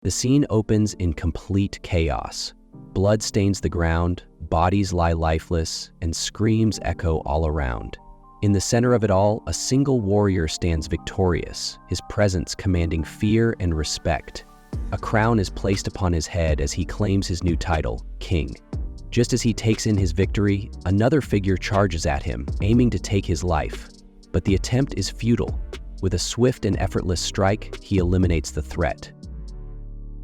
The scene opens in complete chaos. Blood stains the ground, bodies lie lifeless, and screams echo all around. In the center of it all, a single warrior stands victorious, his presence commanding fear and respect. A crown is placed upon his head as he claims his new title, King. Just as he takes in his victory, another figure charges at him, aiming to take his life. But the attempt is futile. With a swift and effortless strike, he eliminates the threat.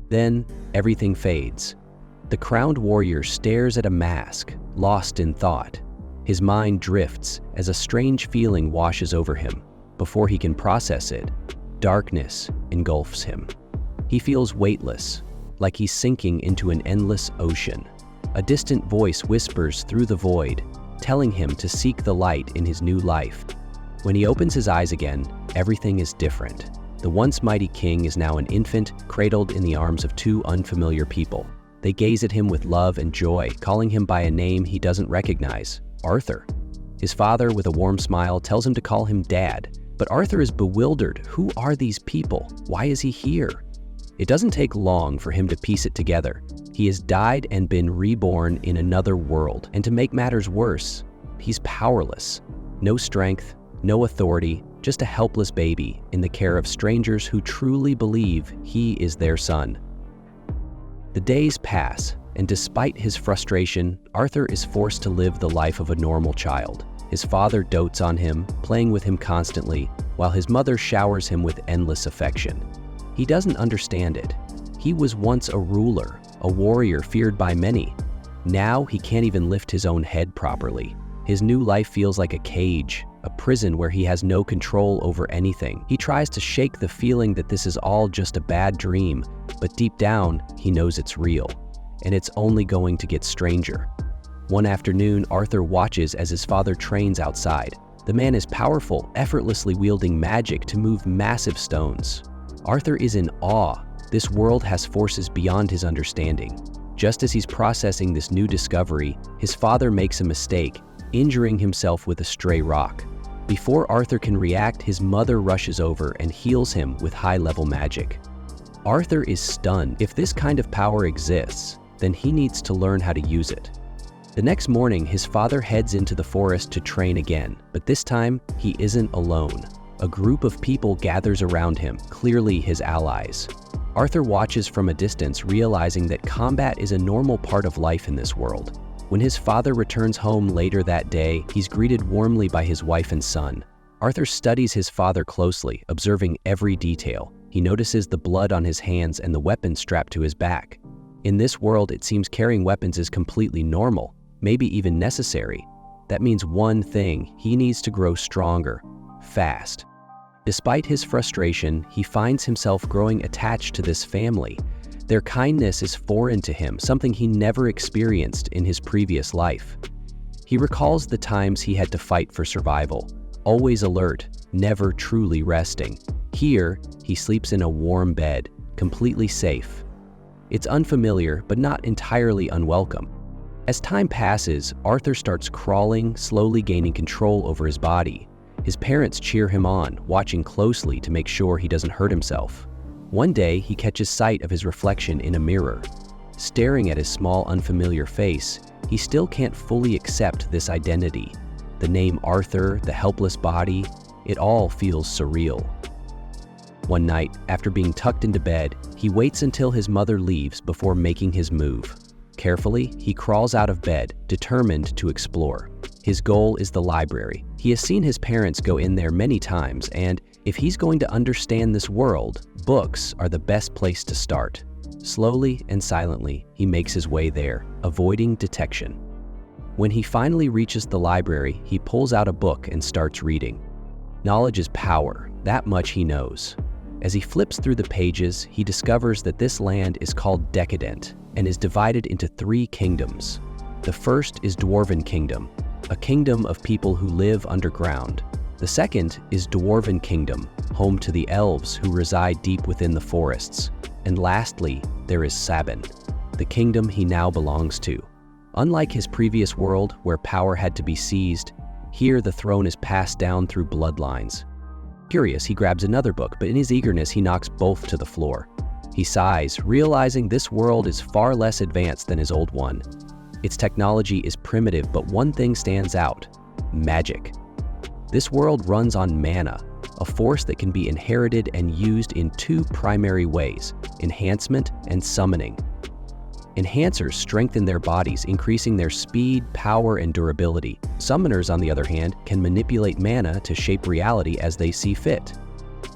Then, everything fades. The crowned warrior stares at a mask, lost in thought. His mind drifts as a strange feeling washes over him. Before he can process it, darkness engulfs him. He feels weightless, like he's sinking into an endless ocean. A distant voice whispers through the void, telling him to seek the light in his new life. When he opens his eyes again, everything is different. The once mighty king is now an infant, cradled in the arms of two unfamiliar people. They gaze at him with love and joy, calling him by a name he doesn't recognize, Arthur. His father, with a warm smile, tells him to call him Dad. But Arthur is bewildered. Who are these people? Why is he here? It doesn't take long for him to piece it together. He has died and been reborn in another world. And to make matters worse, he's powerless. No strength, no authority, just a helpless baby in the care of strangers who truly believe he is their son. The days pass, and despite his frustration, Arthur is forced to live the life of a normal child. His father dotes on him, playing with him constantly, while his mother showers him with endless affection. He doesn't understand it. He was once a ruler, a warrior feared by many. Now he can't even lift his own head properly. His new life feels like a cage, a prison where he has no control over anything. He tries to shake the feeling that this is all just a bad dream, but deep down, he knows it's real. And it's only going to get stranger. One afternoon, Arthur watches as his father trains outside. The man is powerful, effortlessly wielding magic to move massive stones. Arthur is in awe. This world has forces beyond his understanding. Just as he's processing this new discovery, his father makes a mistake, injuring himself with a stray rock. Before Arthur can react, his mother rushes over and heals him with high-level magic. Arthur is stunned. If this kind of power exists, then he needs to learn how to use it. The next morning, his father heads into the forest to train again, but this time, he isn't alone. A group of people gathers around him, clearly his allies. Arthur watches from a distance, realizing that combat is a normal part of life in this world. When his father returns home later that day, he's greeted warmly by his wife and son. Arthur studies his father closely, observing every detail. He notices the blood on his hands and the weapon strapped to his back. In this world, it seems carrying weapons is completely normal, maybe even necessary. That means one thing: he needs to grow stronger, fast. Despite his frustration, he finds himself growing attached to this family. Their kindness is foreign to him, something he never experienced in his previous life. He recalls the times he had to fight for survival, always alert, never truly resting. Here, he sleeps in a warm bed, completely safe. It's unfamiliar, but not entirely unwelcome. As time passes, Arthur starts crawling, slowly gaining control over his body. His parents cheer him on, watching closely to make sure he doesn't hurt himself. One day, he catches sight of his reflection in a mirror. Staring at his small, unfamiliar face, he still can't fully accept this identity. The name Arthur, the helpless body, it all feels surreal. One night, after being tucked into bed, he waits until his mother leaves before making his move. Carefully, he crawls out of bed, determined to explore. His goal is the library. He has seen his parents go in there many times, and if he's going to understand this world, books are the best place to start. Slowly and silently, he makes his way there, avoiding detection. When he finally reaches the library, he pulls out a book and starts reading. Knowledge is power, that much he knows. As he flips through the pages, he discovers that this land is called Decadent and is divided into 3 kingdoms. The first is Dwarven Kingdom, a kingdom of people who live underground. The second is Dwarven Kingdom, home to the elves who reside deep within the forests. And lastly, there is Sabin, the kingdom he now belongs to. Unlike his previous world, where power had to be seized, here the throne is passed down through bloodlines. Curious, he grabs another book, but in his eagerness, he knocks both to the floor. He sighs, realizing this world is far less advanced than his old one. Its technology is primitive, but one thing stands out: magic. This world runs on mana, a force that can be inherited and used in two primary ways: enhancement and summoning. Enhancers strengthen their bodies, increasing their speed, power, and durability. Summoners, on the other hand, can manipulate mana to shape reality as they see fit.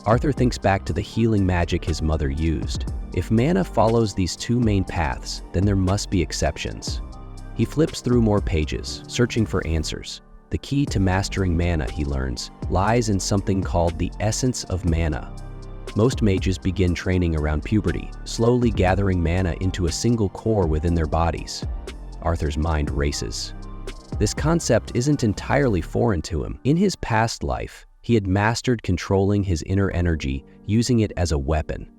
Arthur thinks back to the healing magic his mother used. If mana follows these two main paths, then there must be exceptions. He flips through more pages, searching for answers. The key to mastering mana, he learns, lies in something called the essence of mana. Most mages begin training around puberty, slowly gathering mana into a single core within their bodies. Arthur's mind races. This concept isn't entirely foreign to him. In his past life, he had mastered controlling his inner energy, using it as a weapon.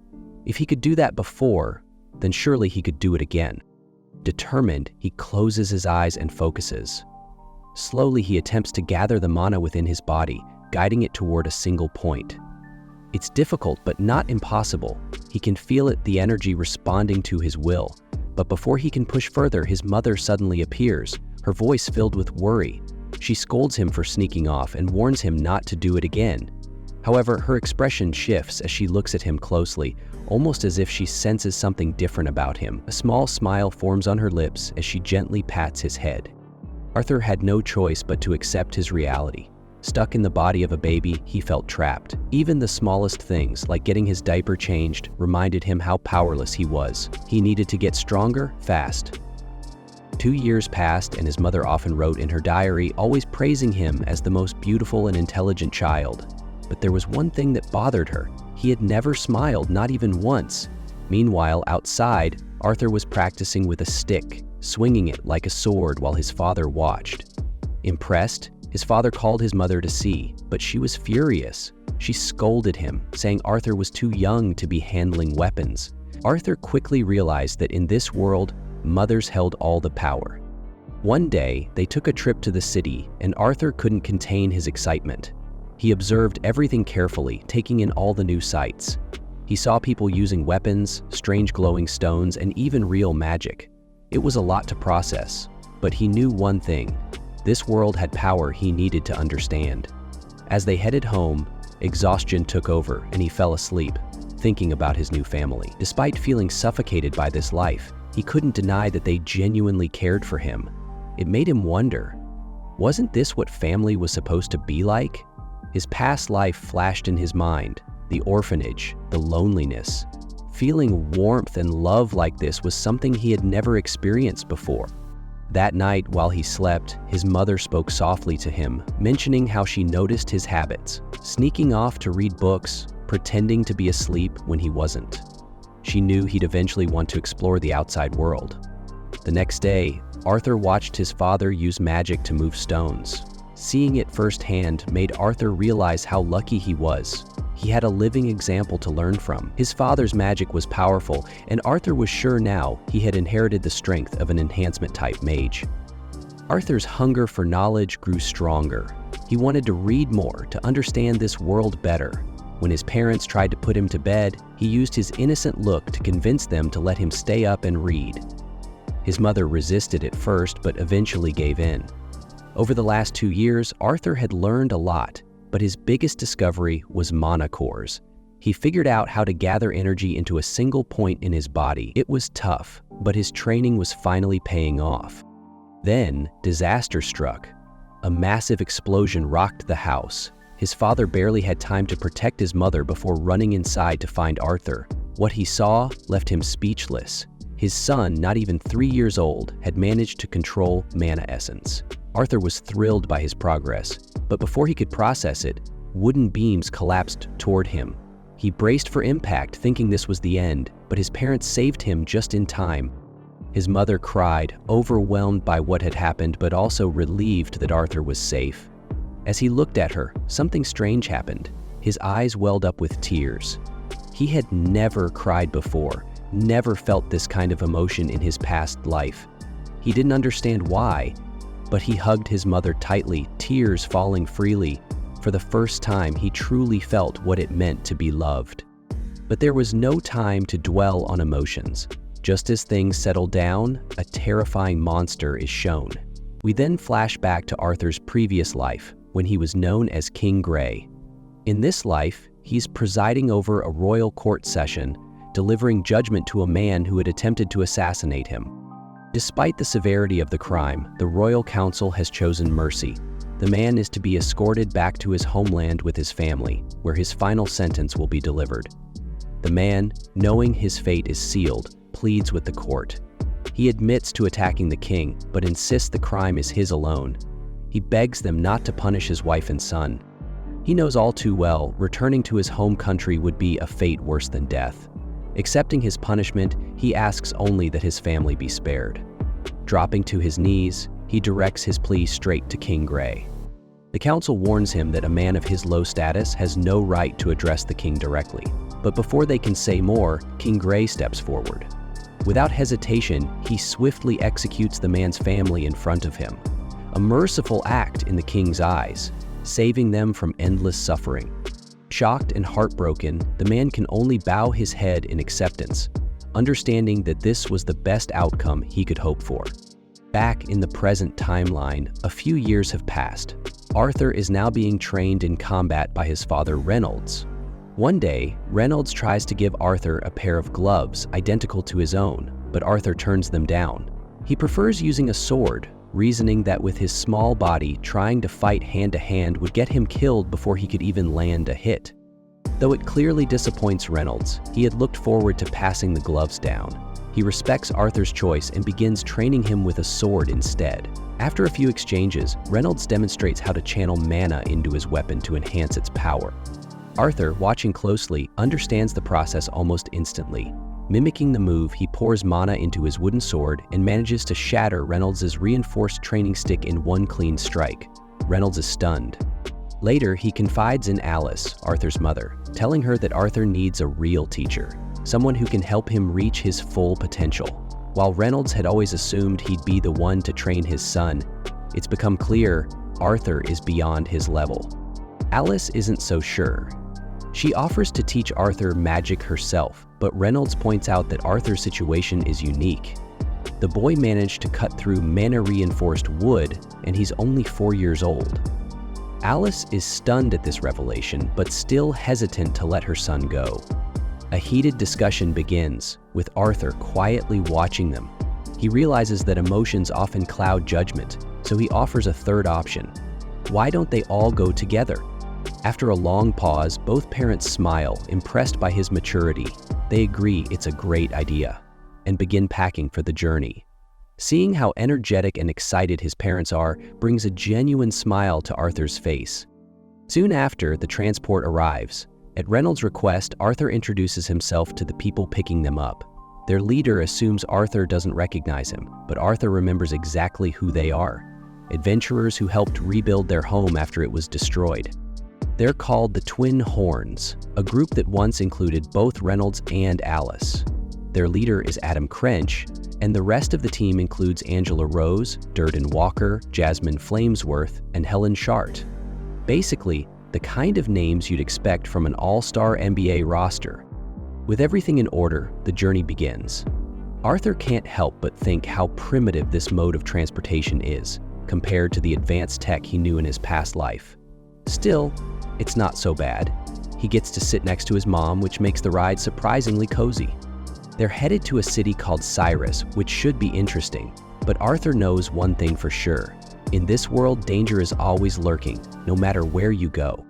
If he could do that before, then surely he could do it again. Determined, he closes his eyes and focuses. Slowly, he attempts to gather the mana within his body, guiding it toward a single point. It's difficult, but not impossible. He can feel it, the energy responding to his will. But before he can push further, his mother suddenly appears, her voice filled with worry. She scolds him for sneaking off and warns him not to do it again. However, her expression shifts as she looks at him closely, almost as if she senses something different about him. A small smile forms on her lips as she gently pats his head. Arthur had no choice but to accept his reality. Stuck in the body of a baby, he felt trapped. Even the smallest things, like getting his diaper changed, reminded him how powerless he was. He needed to get stronger, fast. 2 years passed, and his mother often wrote in her diary, always praising him as the most beautiful and intelligent child. But there was one thing that bothered her. He had never smiled, not even once. Meanwhile, outside, Arthur was practicing with a stick, swinging it like a sword while his father watched. Impressed, his father called his mother to see, but she was furious. She scolded him, saying Arthur was too young to be handling weapons. Arthur quickly realized that in this world, mothers held all the power. One day, they took a trip to the city, and Arthur couldn't contain his excitement. He observed everything carefully, taking in all the new sights. He saw people using weapons, strange glowing stones, and even real magic. It was a lot to process, but he knew one thing: this world had power he needed to understand. As they headed home, exhaustion took over and he fell asleep, thinking about his new family. Despite feeling suffocated by this life, he couldn't deny that they genuinely cared for him. It made him wonder, wasn't this what family was supposed to be like? His past life flashed in his mind: the orphanage, the loneliness. Feeling warmth and love like this was something he had never experienced before. That night, while he slept, his mother spoke softly to him, mentioning how she noticed his habits, sneaking off to read books, pretending to be asleep when he wasn't. She knew he'd eventually want to explore the outside world. The next day, Arthur watched his father use magic to move stones. Seeing it firsthand made Arthur realize how lucky he was. He had a living example to learn from. His father's magic was powerful, and Arthur was sure now he had inherited the strength of an enhancement-type mage. Arthur's hunger for knowledge grew stronger. He wanted to read more, to understand this world better. When his parents tried to put him to bed, he used his innocent look to convince them to let him stay up and read. His mother resisted at first, but eventually gave in. Over the last 2 years, Arthur had learned a lot, but his biggest discovery was mana cores. He figured out how to gather energy into a single point in his body. It was tough, but his training was finally paying off. Then, disaster struck. A massive explosion rocked the house. His father barely had time to protect his mother before running inside to find Arthur. What he saw left him speechless. His son, not even 3 years old, had managed to control mana essence. Arthur was thrilled by his progress, but before he could process it, wooden beams collapsed toward him. He braced for impact, thinking this was the end, but his parents saved him just in time. His mother cried, overwhelmed by what had happened, but also relieved that Arthur was safe. As he looked at her, something strange happened. His eyes welled up with tears. He had never cried before, never felt this kind of emotion in his past life. He didn't understand why, but he hugged his mother tightly, tears falling freely. For the first time, he truly felt what it meant to be loved. But there was no time to dwell on emotions. Just as things settle down, a terrifying monster is shown. We then flash back to Arthur's previous life, when he was known as King Grey. In this life, he's presiding over a royal court session, delivering judgment to a man who had attempted to assassinate him. Despite the severity of the crime, the royal council has chosen mercy. The man is to be escorted back to his homeland with his family, where his final sentence will be delivered. The man, knowing his fate is sealed, pleads with the court. He admits to attacking the king, but insists the crime is his alone. He begs them not to punish his wife and son. He knows all too well returning to his home country would be a fate worse than death. Accepting his punishment, he asks only that his family be spared. Dropping to his knees, he directs his plea straight to King Grey. The council warns him that a man of his low status has no right to address the king directly. But before they can say more, King Grey steps forward. Without hesitation, he swiftly executes the man's family in front of him. A merciful act in the king's eyes, saving them from endless suffering. Shocked and heartbroken, the man can only bow his head in acceptance, understanding that this was the best outcome he could hope for. Back in the present timeline, a few years have passed. Arthur is now being trained in combat by his father Reynolds. One day, Reynolds tries to give Arthur a pair of gloves identical to his own, but Arthur turns them down. He prefers using a sword, reasoning that with his small body, trying to fight hand-to-hand would get him killed before he could even land a hit. Though it clearly disappoints Reynolds, he had looked forward to passing the gloves down. He respects Arthur's choice and begins training him with a sword instead. After a few exchanges, Reynolds demonstrates how to channel mana into his weapon to enhance its power. Arthur, watching closely, understands the process almost instantly. Mimicking the move, he pours mana into his wooden sword and manages to shatter Reynolds' reinforced training stick in one clean strike. Reynolds is stunned. Later, he confides in Alice, Arthur's mother, telling her that Arthur needs a real teacher, someone who can help him reach his full potential. While Reynolds had always assumed he'd be the one to train his son, it's become clear Arthur is beyond his level. Alice isn't so sure. She offers to teach Arthur magic herself, but Reynolds points out that Arthur's situation is unique. The boy managed to cut through mana-reinforced wood, and he's only 4 years old. Alice is stunned at this revelation, but still hesitant to let her son go. A heated discussion begins, with Arthur quietly watching them. He realizes that emotions often cloud judgment, so he offers a third option. Why don't they all go together? After a long pause, both parents smile, impressed by his maturity. They agree it's a great idea, and begin packing for the journey. Seeing how energetic and excited his parents are brings a genuine smile to Arthur's face. Soon after, the transport arrives. At Reynolds' request, Arthur introduces himself to the people picking them up. Their leader assumes Arthur doesn't recognize him, but Arthur remembers exactly who they are. Adventurers who helped rebuild their home after it was destroyed. They're called the Twin Horns, a group that once included both Reynolds and Alice. Their leader is Adam Crench, and the rest of the team includes Angela Rose, Durden Walker, Jasmine Flamesworth, and Helen Shart. Basically, the kind of names you'd expect from an all-star NBA roster. With everything in order, the journey begins. Arthur can't help but think how primitive this mode of transportation is, compared to the advanced tech he knew in his past life. Still, it's not so bad. He gets to sit next to his mom, which makes the ride surprisingly cozy. They're headed to a city called Cyrus, which should be interesting, but Arthur knows one thing for sure. In this world, danger is always lurking, no matter where you go.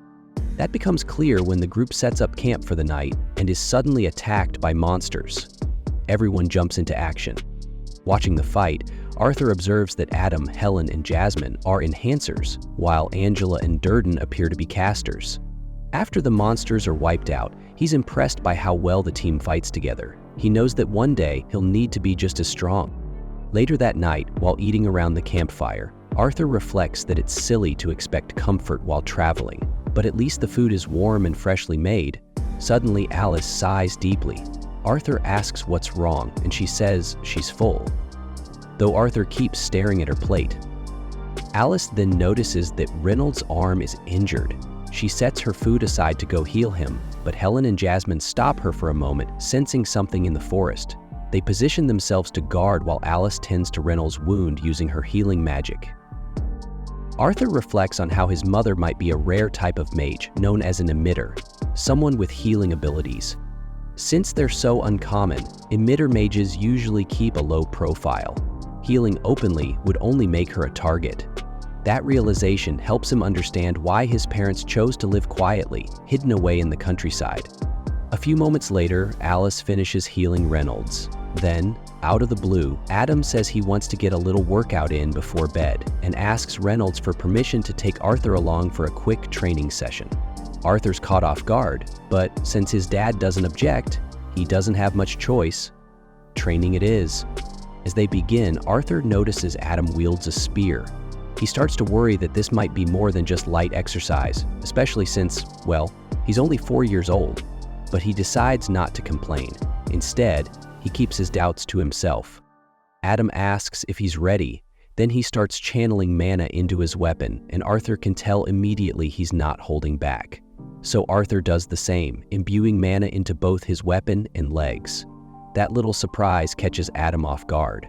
That becomes clear when the group sets up camp for the night and is suddenly attacked by monsters. Everyone jumps into action. Watching the fight, Arthur observes that Adam, Helen, and Jasmine are enhancers, while Angela and Durden appear to be casters. After the monsters are wiped out, he's impressed by how well the team fights together. He knows that one day he'll need to be just as strong. Later that night, while eating around the campfire, Arthur reflects that it's silly to expect comfort while traveling, but at least the food is warm and freshly made. Suddenly, Alice sighs deeply. Arthur asks what's wrong, and she says she's full, though Arthur keeps staring at her plate. Alice then notices that Reynolds' arm is injured. She sets her food aside to go heal him, but Helen and Jasmine stop her for a moment, sensing something in the forest. They position themselves to guard while Alice tends to Reynolds' wound using her healing magic. Arthur reflects on how his mother might be a rare type of mage known as an emitter, someone with healing abilities. Since they're so uncommon, emitter mages usually keep a low profile. Healing openly would only make her a target. That realization helps him understand why his parents chose to live quietly, hidden away in the countryside. A few moments later, Alice finishes healing Reynolds. Then, out of the blue, Adam says he wants to get a little workout in before bed and asks Reynolds for permission to take Arthur along for a quick training session. Arthur's caught off guard, but since his dad doesn't object, he doesn't have much choice. Training it is. As they begin, Arthur notices Adam wields a spear. He starts to worry that this might be more than just light exercise, especially since, well, he's only 4 years old. But he decides not to complain. Instead, he keeps his doubts to himself. Adam asks if he's ready. Then he starts channeling mana into his weapon, and Arthur can tell immediately he's not holding back. So Arthur does the same, imbuing mana into both his weapon and legs. That little surprise catches Adam off guard.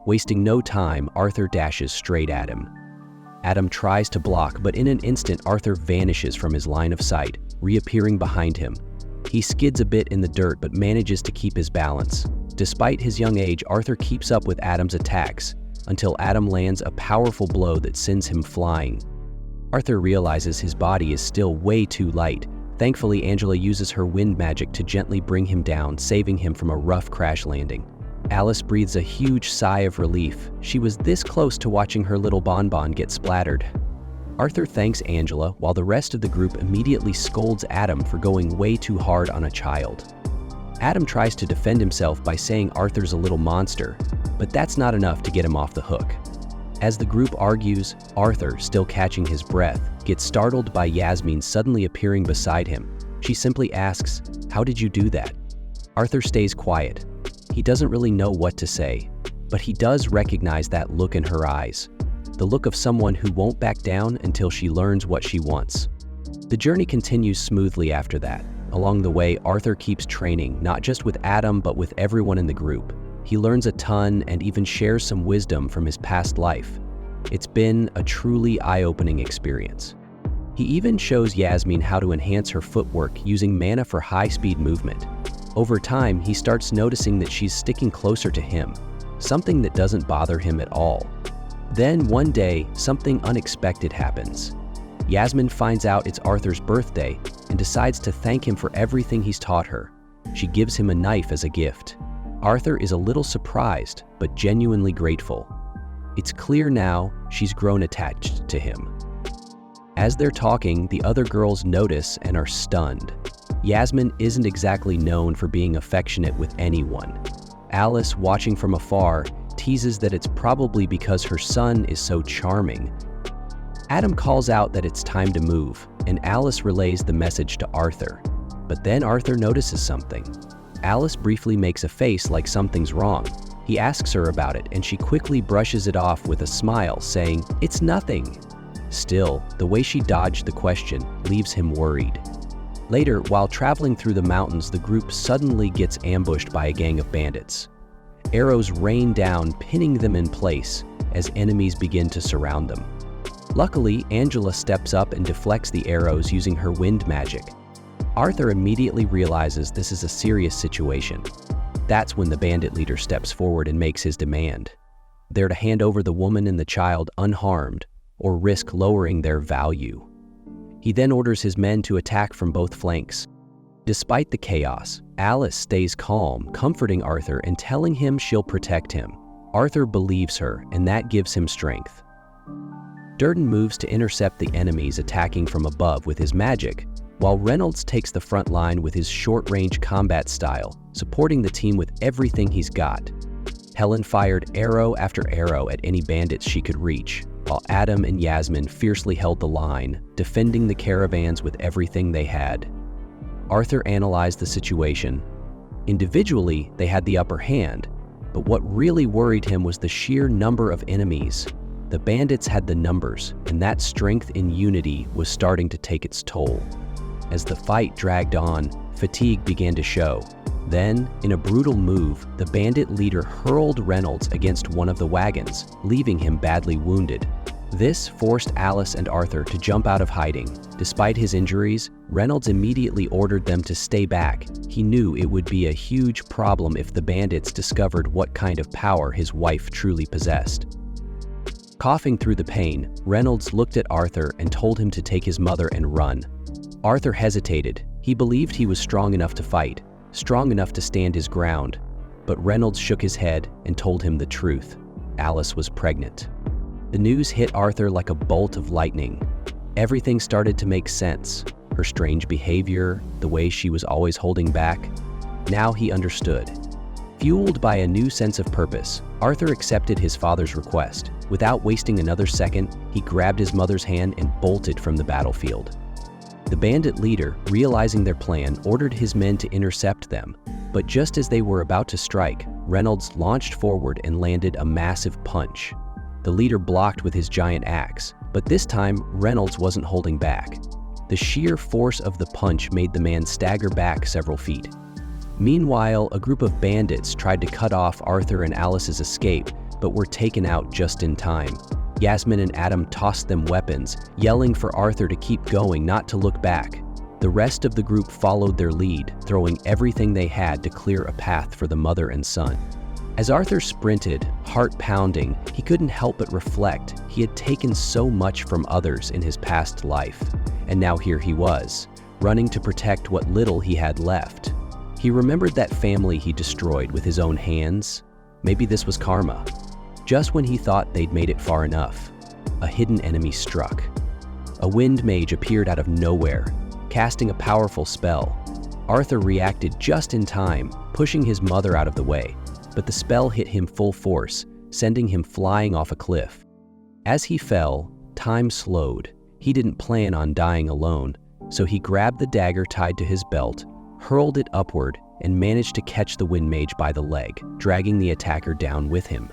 Wasting no time, Arthur dashes straight at him. Adam tries to block, but in an instant, Arthur vanishes from his line of sight, reappearing behind him. He skids a bit in the dirt but manages to keep his balance. Despite his young age, Arthur keeps up with Adam's attacks until Adam lands a powerful blow that sends him flying. Arthur realizes his body is still way too light. Thankfully, Angela uses her wind magic to gently bring him down, saving him from a rough crash landing. Alice breathes a huge sigh of relief. She was this close to watching her little bonbon get splattered. Arthur thanks Angela, while the rest of the group immediately scolds Adam for going way too hard on a child. Adam tries to defend himself by saying Arthur's a little monster, but that's not enough to get him off the hook. As the group argues, Arthur, still catching his breath, gets startled by Yasmin suddenly appearing beside him. She simply asks, "How did you do that?" Arthur stays quiet. He doesn't really know what to say, but he does recognize that look in her eyes. The look of someone who won't back down until she learns what she wants. The journey continues smoothly after that. Along the way, Arthur keeps training, not just with Adam, but with everyone in the group. He learns a ton and even shares some wisdom from his past life. It's been a truly eye-opening experience. He even shows Yasmin how to enhance her footwork using mana for high-speed movement. Over time, he starts noticing that she's sticking closer to him, something that doesn't bother him at all. Then one day, something unexpected happens. Yasmin finds out it's Arthur's birthday and decides to thank him for everything he's taught her. She gives him a knife as a gift. Arthur is a little surprised, but genuinely grateful. It's clear now she's grown attached to him. As they're talking, the other girls notice and are stunned. Yasmin isn't exactly known for being affectionate with anyone. Alice, watching from afar, teases that it's probably because her son is so charming. Adam calls out that it's time to move, and Alice relays the message to Arthur. But then Arthur notices something. Alice briefly makes a face like something's wrong. He asks her about it, and she quickly brushes it off with a smile, saying, "It's nothing." Still, the way she dodged the question leaves him worried. Later, while traveling through the mountains, the group suddenly gets ambushed by a gang of bandits. Arrows rain down, pinning them in place as enemies begin to surround them. Luckily, Angela steps up and deflects the arrows using her wind magic. Arthur immediately realizes this is a serious situation. That's when the bandit leader steps forward and makes his demand. They're to hand over the woman and the child unharmed or risk lowering their value. He then orders his men to attack from both flanks. Despite the chaos, Alice stays calm, comforting Arthur and telling him she'll protect him. Arthur believes her, and that gives him strength. Durden moves to intercept the enemies attacking from above with his magic, while Reynolds takes the front line with his short-range combat style, supporting the team with everything he's got. Helen fired arrow after arrow at any bandits she could reach, while Adam and Yasmin fiercely held the line, defending the caravans with everything they had. Arthur analyzed the situation. Individually, they had the upper hand, but what really worried him was the sheer number of enemies. The bandits had the numbers, and that strength in unity was starting to take its toll. As the fight dragged on, fatigue began to show. Then, in a brutal move, the bandit leader hurled Reynolds against one of the wagons, leaving him badly wounded. This forced Alice and Arthur to jump out of hiding. Despite his injuries, Reynolds immediately ordered them to stay back. He knew it would be a huge problem if the bandits discovered what kind of power his wife truly possessed. Coughing through the pain, Reynolds looked at Arthur and told him to take his mother and run. Arthur hesitated. He believed he was strong enough to fight, strong enough to stand his ground. But Reynolds shook his head and told him the truth. Alice was pregnant. The news hit Arthur like a bolt of lightning. Everything started to make sense. Her strange behavior, the way she was always holding back. Now he understood. Fueled by a new sense of purpose, Arthur accepted his father's request. Without wasting another second, he grabbed his mother's hand and bolted from the battlefield. The bandit leader, realizing their plan, ordered his men to intercept them. But just as they were about to strike, Reynolds launched forward and landed a massive punch. The leader blocked with his giant axe, but this time Reynolds wasn't holding back. The sheer force of the punch made the man stagger back several feet. Meanwhile, a group of bandits tried to cut off Arthur and Alice's escape, but were taken out just in time. Yasmin and Adam tossed them weapons, yelling for Arthur to keep going, not to look back. The rest of the group followed their lead, throwing everything they had to clear a path for the mother and son. As Arthur sprinted, heart pounding, he couldn't help but reflect. He had taken so much from others in his past life, and now here he was, running to protect what little he had left. He remembered that family he destroyed with his own hands. Maybe this was karma. Just when he thought they'd made it far enough, a hidden enemy struck. A wind mage appeared out of nowhere, casting a powerful spell. Arthur reacted just in time, pushing his mother out of the way. But the spell hit him full force, sending him flying off a cliff. As he fell, time slowed. He didn't plan on dying alone, so he grabbed the dagger tied to his belt, hurled it upward, and managed to catch the wind mage by the leg, dragging the attacker down with him.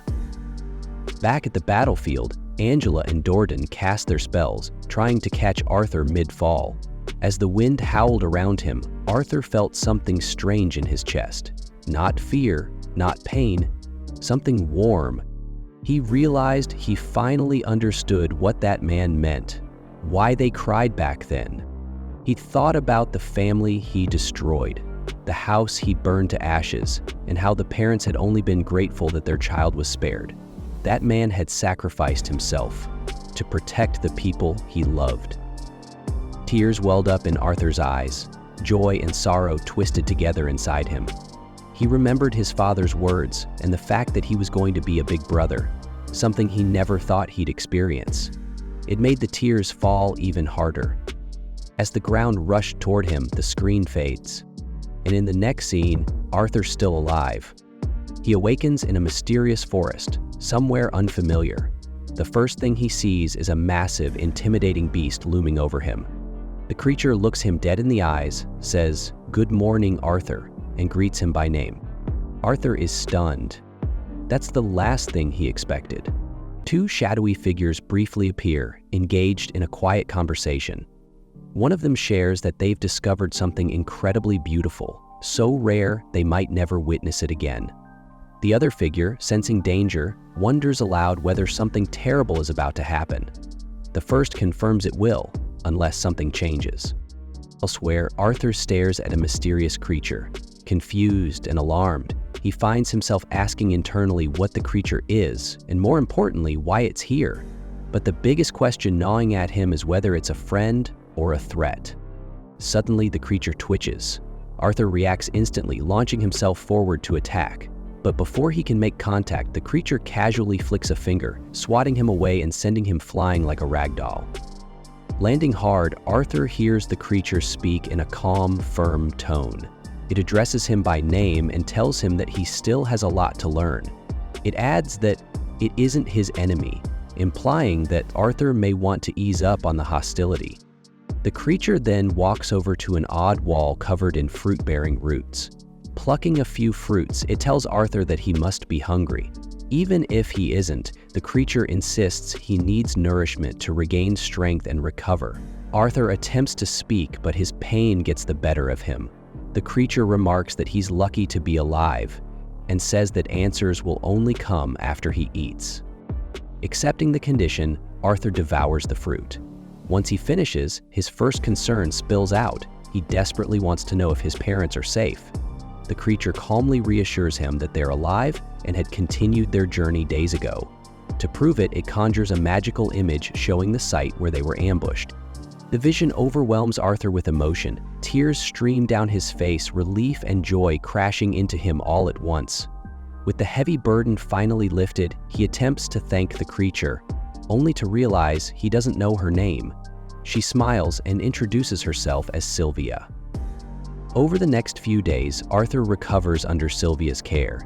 Back at the battlefield, Angela and Dordan cast their spells, trying to catch Arthur mid-fall. As the wind howled around him, Arthur felt something strange in his chest. Not fear, not pain, something warm. He realized he finally understood what that man meant, why they cried back then. He thought about the family he destroyed, the house he burned to ashes, and how the parents had only been grateful that their child was spared. That man had sacrificed himself to protect the people he loved. Tears welled up in Arthur's eyes. Joy and sorrow twisted together inside him. He remembered his father's words and the fact that he was going to be a big brother, something he never thought he'd experience. It made the tears fall even harder. As the ground rushed toward him, the screen fades. And in the next scene, Arthur's still alive. He awakens in a mysterious forest, somewhere unfamiliar. The first thing he sees is a massive, intimidating beast looming over him. The creature looks him dead in the eyes, says, "Good morning, Arthur," and greets him by name. Arthur is stunned. That's the last thing he expected. Two shadowy figures briefly appear, engaged in a quiet conversation. One of them shares that they've discovered something incredibly beautiful, so rare they might never witness it again. The other figure, sensing danger, wonders aloud whether something terrible is about to happen. The first confirms it will, unless something changes. Elsewhere, Arthur stares at a mysterious creature. Confused and alarmed, he finds himself asking internally what the creature is, and more importantly, why it's here. But the biggest question gnawing at him is whether it's a friend or a threat. Suddenly, the creature twitches. Arthur reacts instantly, launching himself forward to attack. But before he can make contact, the creature casually flicks a finger, swatting him away and sending him flying like a rag doll. Landing hard, Arthur hears the creature speak in a calm, firm tone. It addresses him by name and tells him that he still has a lot to learn. It adds that it isn't his enemy, implying that Arthur may want to ease up on the hostility. The creature then walks over to an odd wall covered in fruit-bearing roots. Plucking a few fruits, it tells Arthur that he must be hungry. Even if he isn't, the creature insists he needs nourishment to regain strength and recover. Arthur attempts to speak, but his pain gets the better of him. The creature remarks that he's lucky to be alive and says that answers will only come after he eats. Accepting the condition, Arthur devours the fruit. Once he finishes, his first concern spills out. He desperately wants to know if his parents are safe. The creature calmly reassures him that they're alive and had continued their journey days ago. To prove it, it conjures a magical image showing the site where they were ambushed. The vision overwhelms Arthur with emotion. Tears stream down his face, relief and joy crashing into him all at once. With the heavy burden finally lifted, he attempts to thank the creature, only to realize he doesn't know her name. She smiles and introduces herself as Sylvia. Over the next few days, Arthur recovers under Sylvia's care.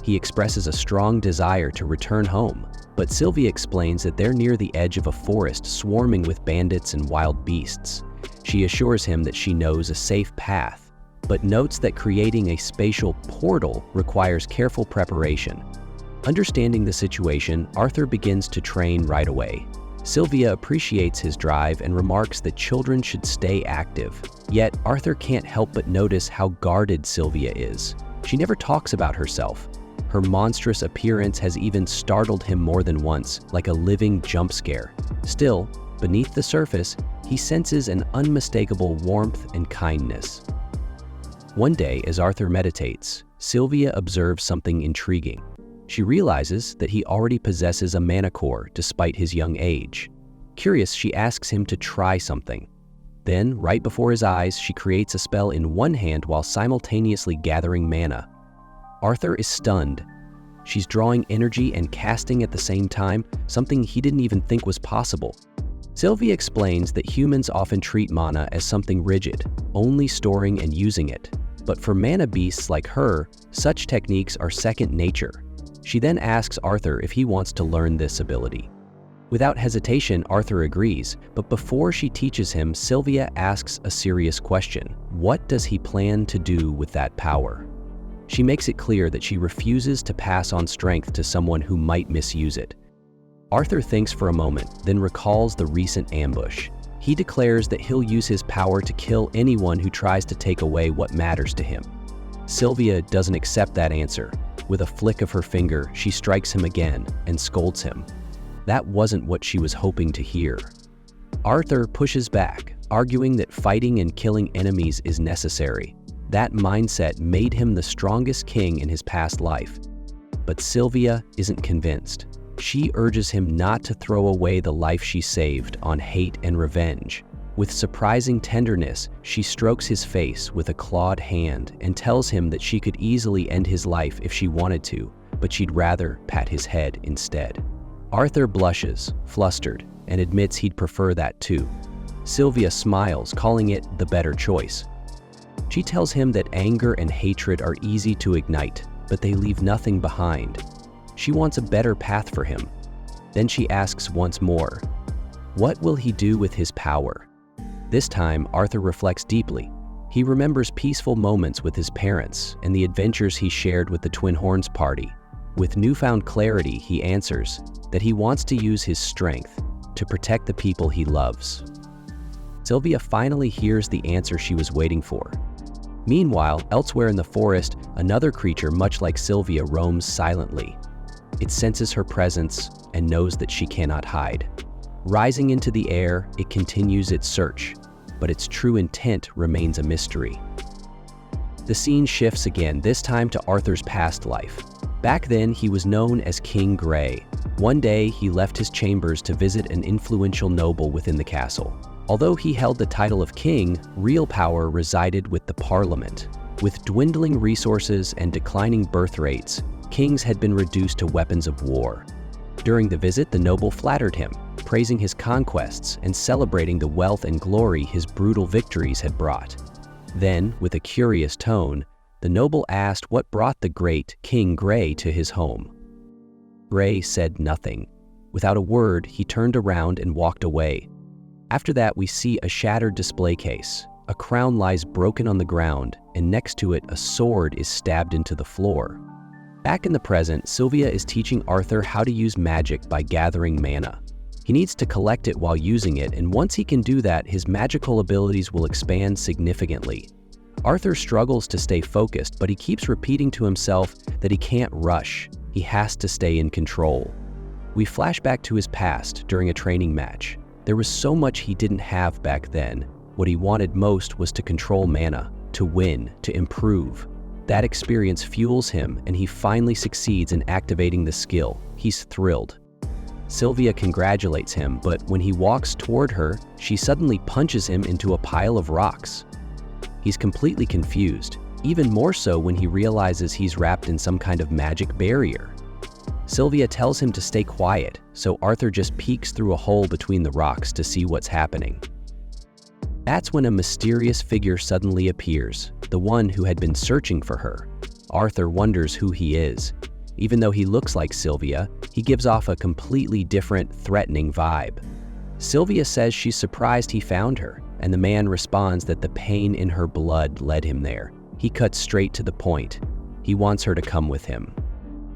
He expresses a strong desire to return home, but Sylvia explains that they're near the edge of a forest swarming with bandits and wild beasts. She assures him that she knows a safe path, but notes that creating a spatial portal requires careful preparation. Understanding the situation, Arthur begins to train right away. Sylvia appreciates his drive and remarks that children should stay active. Yet, Arthur can't help but notice how guarded Sylvia is. She never talks about herself. Her monstrous appearance has even startled him more than once, like a living jump scare. Still, beneath the surface, he senses an unmistakable warmth and kindness. One day, as Arthur meditates, Sylvia observes something intriguing. She realizes that he already possesses a mana core despite his young age. Curious, she asks him to try something. Then, right before his eyes, she creates a spell in one hand while simultaneously gathering mana. Arthur is stunned. She's drawing energy and casting at the same time, something he didn't even think was possible. Sylvia explains that humans often treat mana as something rigid, only storing and using it. But for mana beasts like her, such techniques are second nature. She then asks Arthur if he wants to learn this ability. Without hesitation, Arthur agrees, but before she teaches him, Sylvia asks a serious question. What does he plan to do with that power? She makes it clear that she refuses to pass on strength to someone who might misuse it. Arthur thinks for a moment, then recalls the recent ambush. He declares that he'll use his power to kill anyone who tries to take away what matters to him. Sylvia doesn't accept that answer. With a flick of her finger, she strikes him again and scolds him. That wasn't what she was hoping to hear. Arthur pushes back, arguing that fighting and killing enemies is necessary. That mindset made him the strongest king in his past life. But Sylvia isn't convinced. She urges him not to throw away the life she saved on hate and revenge. With surprising tenderness, she strokes his face with a clawed hand and tells him that she could easily end his life if she wanted to, but she'd rather pat his head instead. Arthur blushes, flustered, and admits he'd prefer that too. Sylvia smiles, calling it the better choice. She tells him that anger and hatred are easy to ignite, but they leave nothing behind. She wants a better path for him. Then she asks once more, what will he do with his power? This time, Arthur reflects deeply. He remembers peaceful moments with his parents and the adventures he shared with the Twin Horns party. With newfound clarity, he answers that he wants to use his strength to protect the people he loves. Sylvia finally hears the answer she was waiting for. Meanwhile, elsewhere in the forest, another creature much like Sylvia roams silently. It senses her presence and knows that she cannot hide. Rising into the air, it continues its search, but its true intent remains a mystery. The scene shifts again, this time to Arthur's past life. Back then, he was known as King Grey. One day, he left his chambers to visit an influential noble within the castle. Although he held the title of king, real power resided with the parliament. With dwindling resources and declining birth rates, kings had been reduced to weapons of war. During the visit, the noble flattered him, praising his conquests and celebrating the wealth and glory his brutal victories had brought. Then, with a curious tone, the noble asked what brought the great King Grey to his home. Grey said nothing. Without a word, he turned around and walked away. After that, we see a shattered display case. A crown lies broken on the ground, and next to it, a sword is stabbed into the floor. Back in the present, Sylvia is teaching Arthur how to use magic by gathering mana. He needs to collect it while using it, and once he can do that, his magical abilities will expand significantly. Arthur struggles to stay focused, but he keeps repeating to himself that he can't rush. He has to stay in control. We flash back to his past during a training match. There was so much he didn't have back then. What he wanted most was to control mana, to win, to improve. That experience fuels him, and he finally succeeds in activating the skill. He's thrilled. Sylvia congratulates him, but when he walks toward her, she suddenly punches him into a pile of rocks. He's completely confused, even more so when he realizes he's wrapped in some kind of magic barrier. Sylvia tells him to stay quiet, so Arthur just peeks through a hole between the rocks to see what's happening. That's when a mysterious figure suddenly appears, the one who had been searching for her. Arthur wonders who he is. Even though he looks like Sylvia, he gives off a completely different, threatening vibe. Sylvia says she's surprised he found her, and the man responds that the pain in her blood led him there. He cuts straight to the point. He wants her to come with him.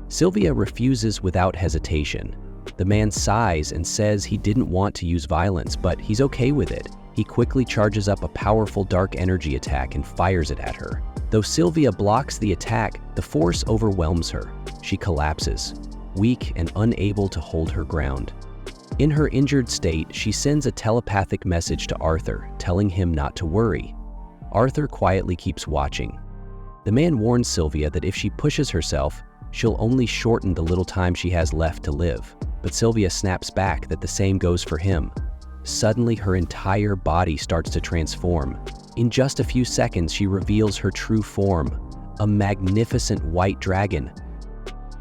Sylvia refuses without hesitation. The man sighs and says he didn't want to use violence, but he's okay with it. He quickly charges up a powerful dark energy attack and fires it at her. Though Sylvia blocks the attack, the force overwhelms her. She collapses, weak and unable to hold her ground. In her injured state, she sends a telepathic message to Arthur, telling him not to worry. Arthur quietly keeps watching. The man warns Sylvia that if she pushes herself, she'll only shorten the little time she has left to live. But Sylvia snaps back that the same goes for him. Suddenly, her entire body starts to transform. In just a few seconds, she reveals her true form, a magnificent white dragon.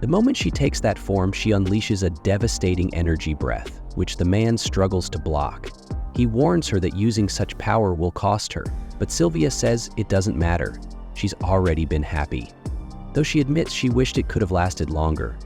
The moment she takes that form, she unleashes a devastating energy breath, which the man struggles to block. He warns her that using such power will cost her, but Sylvia says it doesn't matter. She's already been happy. Though she admits she wished it could have lasted longer.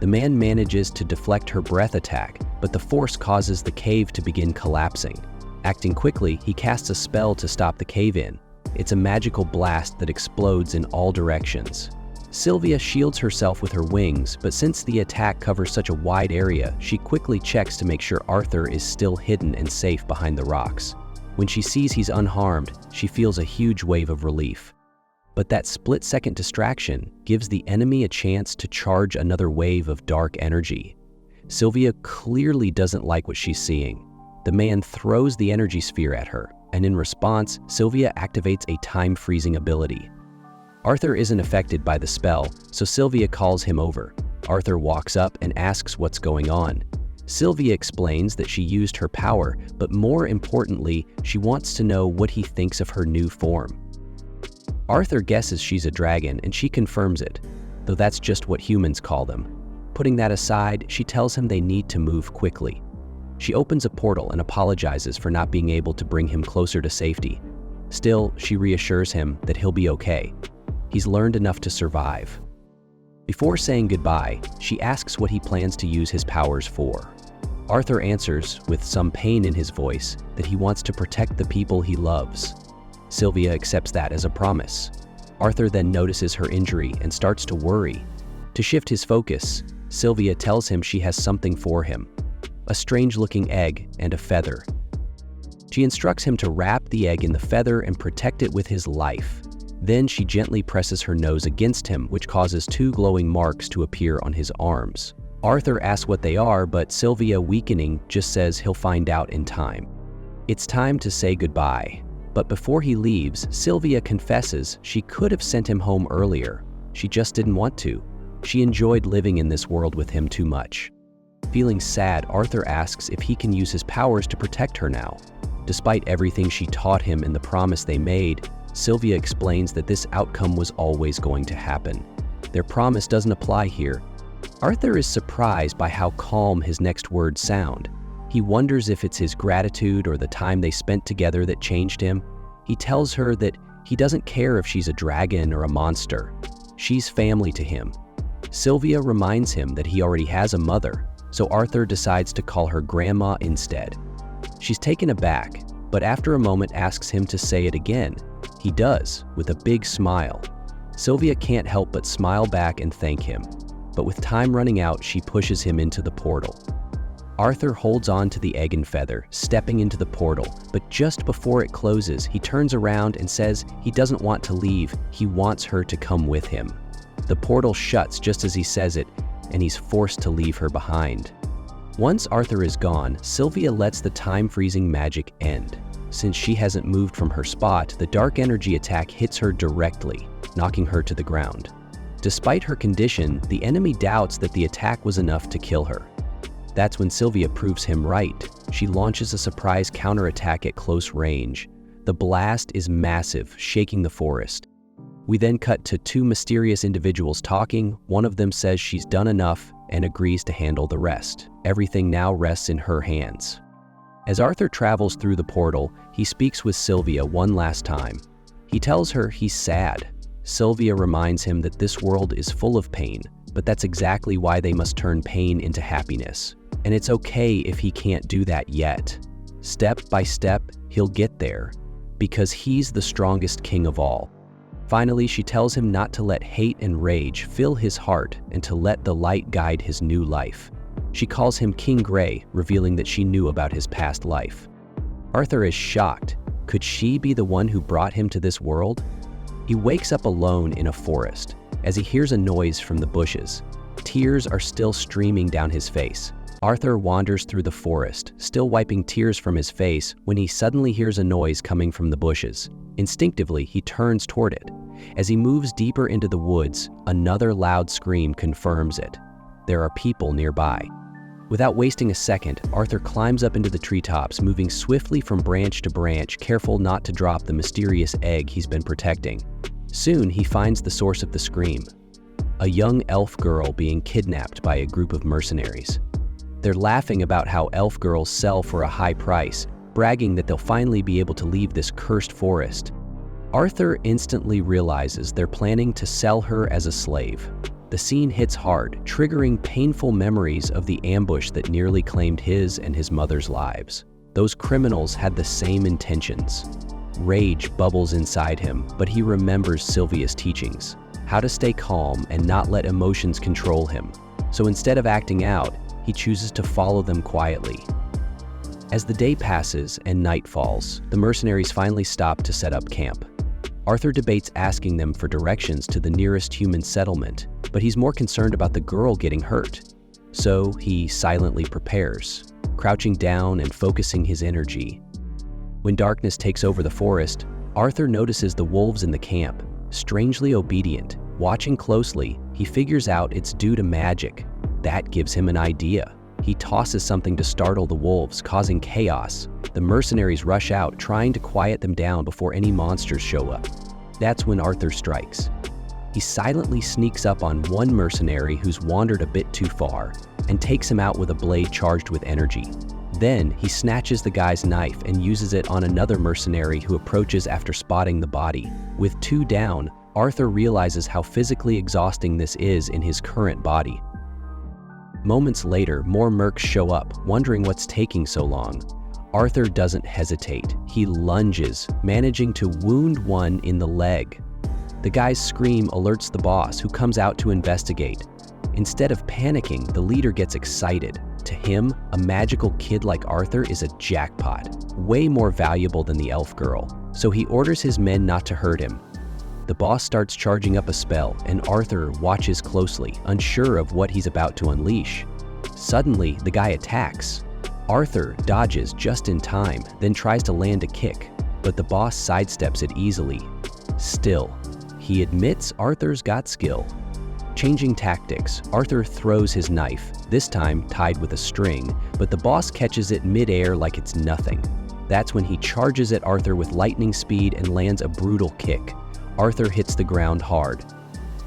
The man manages to deflect her breath attack, but the force causes the cave to begin collapsing. Acting quickly, he casts a spell to stop the cave-in. It's a magical blast that explodes in all directions. Sylvia shields herself with her wings, but since the attack covers such a wide area, she quickly checks to make sure Arthur is still hidden and safe behind the rocks. When she sees he's unharmed, she feels a huge wave of relief. But that split-second distraction gives the enemy a chance to charge another wave of dark energy. Sylvia clearly doesn't like what she's seeing. The man throws the energy sphere at her, and in response, Sylvia activates a time-freezing ability. Arthur isn't affected by the spell, so Sylvia calls him over. Arthur walks up and asks what's going on. Sylvia explains that she used her power, but more importantly, she wants to know what he thinks of her new form. Arthur guesses she's a dragon, and she confirms it, though that's just what humans call them. Putting that aside, she tells him they need to move quickly. She opens a portal and apologizes for not being able to bring him closer to safety. Still, she reassures him that he'll be okay. He's learned enough to survive. Before saying goodbye, she asks what he plans to use his powers for. Arthur answers, with some pain in his voice, that he wants to protect the people he loves. Sylvia accepts that as a promise. Arthur then notices her injury and starts to worry. To shift his focus, Sylvia tells him she has something for him, a strange-looking egg and a feather. She instructs him to wrap the egg in the feather and protect it with his life. Then she gently presses her nose against him, which causes 2 glowing marks to appear on his arms. Arthur asks what they are, but Sylvia, weakening, just says he'll find out in time. It's time to say goodbye. But before he leaves, Sylvia confesses she could have sent him home earlier. She just didn't want to. She enjoyed living in this world with him too much. Feeling sad, Arthur asks if he can use his powers to protect her now. Despite everything she taught him and the promise they made, Sylvia explains that this outcome was always going to happen. Their promise doesn't apply here. Arthur is surprised by how calm his next words sound. He wonders if it's his gratitude or the time they spent together that changed him. He tells her that he doesn't care if she's a dragon or a monster. She's family to him. Sylvia reminds him that he already has a mother, so Arthur decides to call her Grandma instead. She's taken aback, but after a moment asks him to say it again. He does, with a big smile. Sylvia can't help but smile back and thank him, but with time running out, she pushes him into the portal. Arthur holds on to the egg and feather, stepping into the portal, but just before it closes, he turns around and says he doesn't want to leave, he wants her to come with him. The portal shuts just as he says it, and he's forced to leave her behind. Once Arthur is gone, Sylvia lets the time-freezing magic end. Since she hasn't moved from her spot, the dark energy attack hits her directly, knocking her to the ground. Despite her condition, the enemy doubts that the attack was enough to kill her. That's when Sylvia proves him right. She launches a surprise counterattack at close range. The blast is massive, shaking the forest. We then cut to two mysterious individuals talking. One of them says she's done enough and agrees to handle the rest. Everything now rests in her hands. As Arthur travels through the portal, he speaks with Sylvia one last time. He tells her he's sad. Sylvia reminds him that this world is full of pain, but that's exactly why they must turn pain into happiness. And it's okay if he can't do that yet. Step by step, he'll get there, because he's the strongest king of all. Finally, she tells him not to let hate and rage fill his heart and to let the light guide his new life. She calls him King Gray, revealing that she knew about his past life. Arthur is shocked. Could she be the one who brought him to this world? He wakes up alone in a forest as he hears a noise from the bushes. Tears are still streaming down his face. Arthur wanders through the forest, still wiping tears from his face, when he suddenly hears a noise coming from the bushes. Instinctively, he turns toward it. As he moves deeper into the woods, another loud scream confirms it. There are people nearby. Without wasting a second, Arthur climbs up into the treetops, moving swiftly from branch to branch, careful not to drop the mysterious egg he's been protecting. Soon, he finds the source of the scream. A young elf girl being kidnapped by a group of mercenaries. They're laughing about how elf girls sell for a high price, bragging that they'll finally be able to leave this cursed forest. Arthur instantly realizes they're planning to sell her as a slave. The scene hits hard, triggering painful memories of the ambush that nearly claimed his and his mother's lives. Those criminals had the same intentions. Rage bubbles inside him, but he remembers Sylvia's teachings, how to stay calm and not let emotions control him. So instead of acting out, he chooses to follow them quietly. As the day passes and night falls, the mercenaries finally stop to set up camp. Arthur debates asking them for directions to the nearest human settlement, but he's more concerned about the girl getting hurt. So he silently prepares, crouching down and focusing his energy. When darkness takes over the forest, Arthur notices the wolves in the camp, strangely obedient. Watching closely, he figures out it's due to magic. That gives him an idea. He tosses something to startle the wolves, causing chaos. The mercenaries rush out, trying to quiet them down before any monsters show up. That's when Arthur strikes. He silently sneaks up on one mercenary who's wandered a bit too far and takes him out with a blade charged with energy. Then he snatches the guy's knife and uses it on another mercenary who approaches after spotting the body. With two down, Arthur realizes how physically exhausting this is in his current body. Moments later, more mercs show up, wondering what's taking so long. Arthur doesn't hesitate. He lunges, managing to wound one in the leg. The guy's scream alerts the boss, who comes out to investigate. Instead of panicking, the leader gets excited. To him, a magical kid like Arthur is a jackpot, way more valuable than the elf girl. So he orders his men not to hurt him. The boss starts charging up a spell, and Arthur watches closely, unsure of what he's about to unleash. Suddenly, the guy attacks. Arthur dodges just in time, then tries to land a kick, but the boss sidesteps it easily. Still, he admits Arthur's got skill. Changing tactics, Arthur throws his knife, this time tied with a string, but the boss catches it mid-air like it's nothing. That's when he charges at Arthur with lightning speed and lands a brutal kick. Arthur hits the ground hard.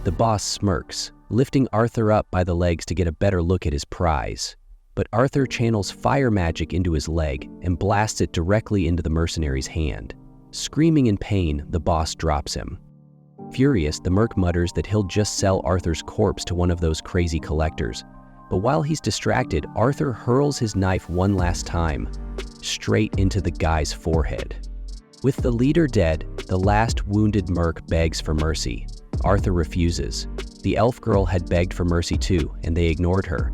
The boss smirks, lifting Arthur up by the legs to get a better look at his prize. But Arthur channels fire magic into his leg and blasts it directly into the mercenary's hand. Screaming in pain, the boss drops him. Furious, the merc mutters that he'll just sell Arthur's corpse to one of those crazy collectors. But while he's distracted, Arthur hurls his knife one last time, straight into the guy's forehead. With the leader dead, the last wounded merc begs for mercy. Arthur refuses. The elf girl had begged for mercy too, and they ignored her.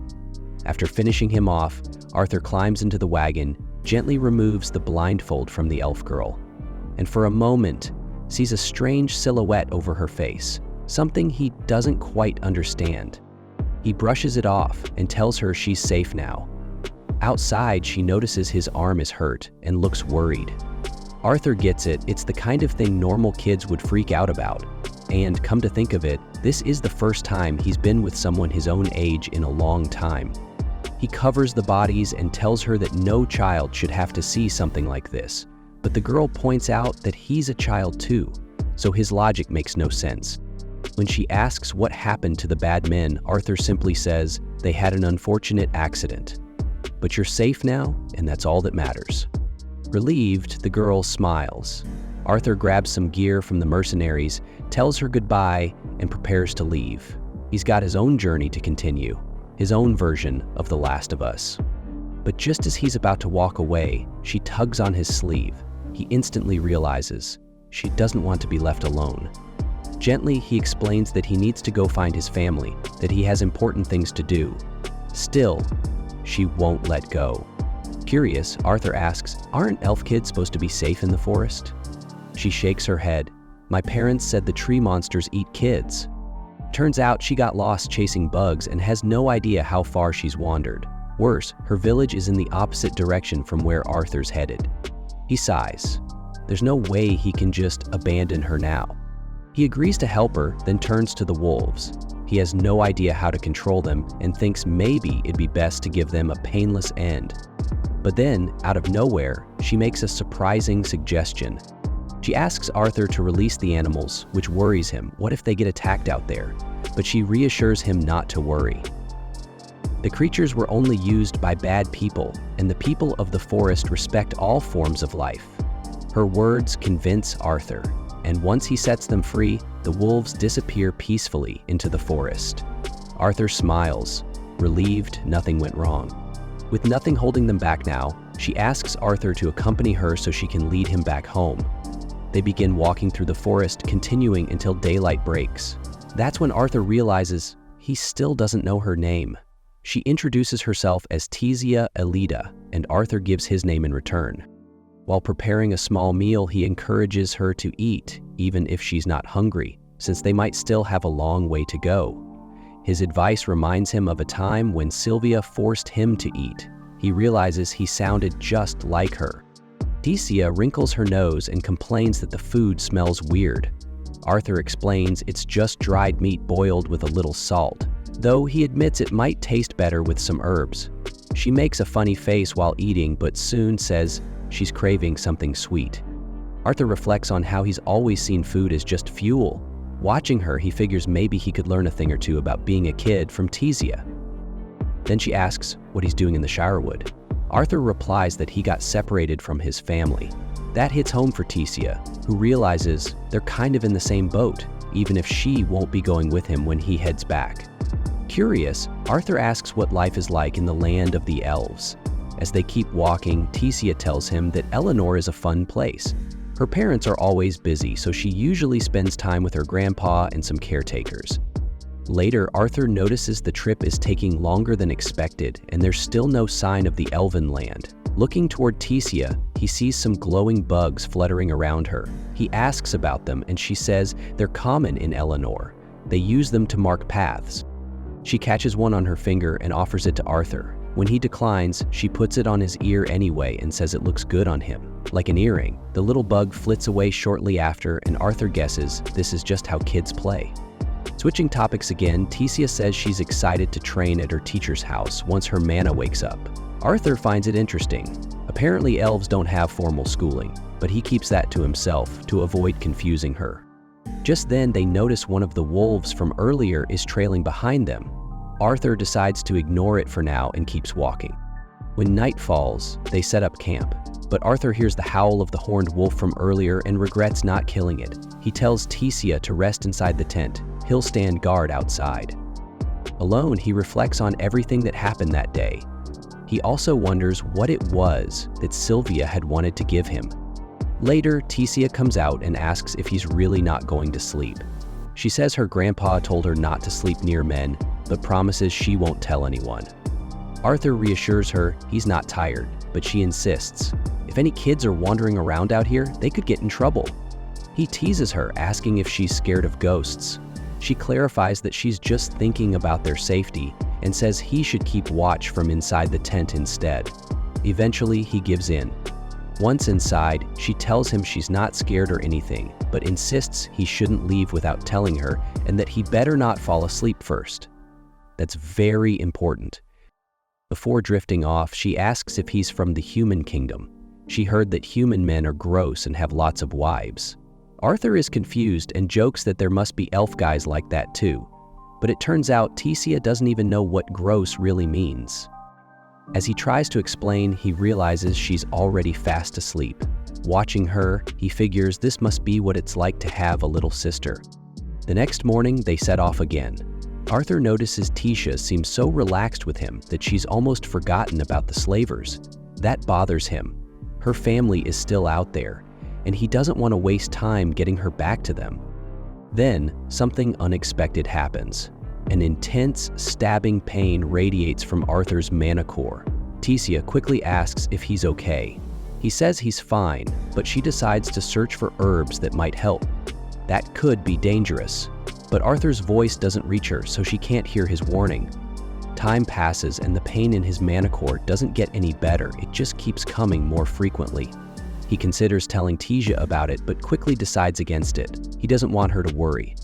After finishing him off, Arthur climbs into the wagon, gently removes the blindfold from the elf girl, and for a moment sees a strange silhouette over her face, something he doesn't quite understand. He brushes it off and tells her she's safe now. Outside, she notices his arm is hurt and looks worried. Arthur gets it, it's the kind of thing normal kids would freak out about. And come to think of it, this is the first time he's been with someone his own age in a long time. He covers the bodies and tells her that no child should have to see something like this. But the girl points out that he's a child too, so his logic makes no sense. When she asks what happened to the bad men, Arthur simply says, "They had an unfortunate accident. But you're safe now, and that's all that matters." Relieved, the girl smiles. Arthur grabs some gear from the mercenaries, tells her goodbye, and prepares to leave. He's got his own journey to continue, his own version of The Last of Us. But just as he's about to walk away, she tugs on his sleeve. He instantly realizes she doesn't want to be left alone. Gently, he explains that he needs to go find his family, that he has important things to do. Still, she won't let go. Curious, Arthur asks, "Aren't elf kids supposed to be safe in the forest?" She shakes her head. "My parents said the tree monsters eat kids." Turns out she got lost chasing bugs and has no idea how far she's wandered. Worse, her village is in the opposite direction from where Arthur's headed. He sighs. There's no way he can just abandon her now. He agrees to help her, then turns to the wolves. He has no idea how to control them and thinks maybe it'd be best to give them a painless end. But then, out of nowhere, she makes a surprising suggestion. She asks Arthur to release the animals, which worries him. What if they get attacked out there? But she reassures him not to worry. The creatures were only used by bad people, and the people of the forest respect all forms of life. Her words convince Arthur, and once he sets them free, the wolves disappear peacefully into the forest. Arthur smiles, relieved nothing went wrong. With nothing holding them back now, she asks Arthur to accompany her so she can lead him back home. They begin walking through the forest, continuing until daylight breaks. That's when Arthur realizes he still doesn't know her name. She introduces herself as Tizia Elida, and Arthur gives his name in return. While preparing a small meal, he encourages her to eat, even if she's not hungry, since they might still have a long way to go. His advice reminds him of a time when Sylvia forced him to eat. He realizes he sounded just like her. Tizia wrinkles her nose and complains that the food smells weird. Arthur explains it's just dried meat boiled with a little salt, though he admits it might taste better with some herbs. She makes a funny face while eating, but soon says she's craving something sweet. Arthur reflects on how he's always seen food as just fuel. Watching her, he figures maybe he could learn a thing or two about being a kid from Tizia. Then she asks what he's doing in the Shirewood. Arthur replies that he got separated from his family. That hits home for Tizia, who realizes they're kind of in the same boat, even if she won't be going with him when he heads back. Curious, Arthur asks what life is like in the land of the elves. As they keep walking, Tizia tells him that Eleanor is a fun place. Her parents are always busy, so she usually spends time with her grandpa and some caretakers. Later, Arthur notices the trip is taking longer than expected, and there's still no sign of the elven land. Looking toward Tizia, he sees some glowing bugs fluttering around her. He asks about them, and she says they're common in Eleanor. They use them to mark paths. She catches one on her finger and offers it to Arthur. When he declines, she puts it on his ear anyway and says it looks good on him. Like an earring, the little bug flits away shortly after, and Arthur guesses this is just how kids play. Switching topics again, Tizia says she's excited to train at her teacher's house once her mana wakes up. Arthur finds it interesting. Apparently elves don't have formal schooling, but he keeps that to himself to avoid confusing her. Just then, they notice one of the wolves from earlier is trailing behind them. Arthur decides to ignore it for now and keeps walking. When night falls, they set up camp, but Arthur hears the howl of the horned wolf from earlier and regrets not killing it. He tells Tizia to rest inside the tent. He'll stand guard outside. Alone, he reflects on everything that happened that day. He also wonders what it was that Sylvia had wanted to give him. Later, Tizia comes out and asks if he's really not going to sleep. She says her grandpa told her not to sleep near men, but promises she won't tell anyone. Arthur reassures her he's not tired, but she insists. If any kids are wandering around out here, they could get in trouble. He teases her, asking if she's scared of ghosts. She clarifies that she's just thinking about their safety and says he should keep watch from inside the tent instead. Eventually, he gives in. Once inside, she tells him she's not scared or anything, but insists he shouldn't leave without telling her and that he better not fall asleep first. That's very important. Before drifting off, she asks if he's from the human kingdom. She heard that human men are gross and have lots of wives. Arthur is confused and jokes that there must be elf guys like that too. But it turns out Tecia doesn't even know what gross really means. As he tries to explain, he realizes she's already fast asleep. Watching her, he figures this must be what it's like to have a little sister. The next morning, they set off again. Arthur notices Tecia seems so relaxed with him that she's almost forgotten about the slavers. That bothers him. Her family is still out there, and he doesn't want to waste time getting her back to them. Then, something unexpected happens. An intense, stabbing pain radiates from Arthur's manicore. Tecia quickly asks if he's okay. He says he's fine, but she decides to search for herbs that might help. That could be dangerous, but Arthur's voice doesn't reach her, so she can't hear his warning. Time passes and the pain in his manicore doesn't get any better, it just keeps coming more frequently. He considers telling Tecia about it, but quickly decides against it. He doesn't want her to worry.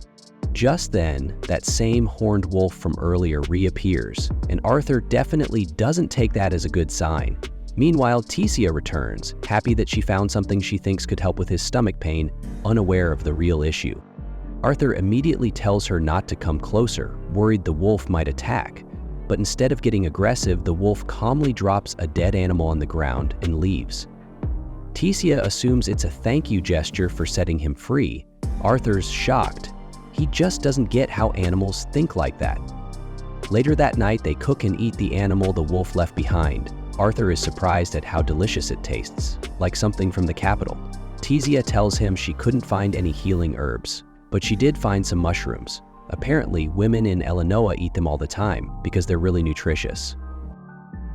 Just then, that same horned wolf from earlier reappears, and Arthur definitely doesn't take that as a good sign. Meanwhile, Tecia returns, happy that she found something she thinks could help with his stomach pain, unaware of the real issue. Arthur immediately tells her not to come closer, worried the wolf might attack. But instead of getting aggressive, the wolf calmly drops a dead animal on the ground and leaves. Tecia assumes it's a thank you gesture for setting him free. Arthur's shocked. He just doesn't get how animals think like that. Later that night, they cook and eat the animal the wolf left behind. Arthur is surprised at how delicious it tastes, like something from the capital. Tecia tells him she couldn't find any healing herbs, but she did find some mushrooms. Apparently, women in Illinois eat them all the time because they're really nutritious.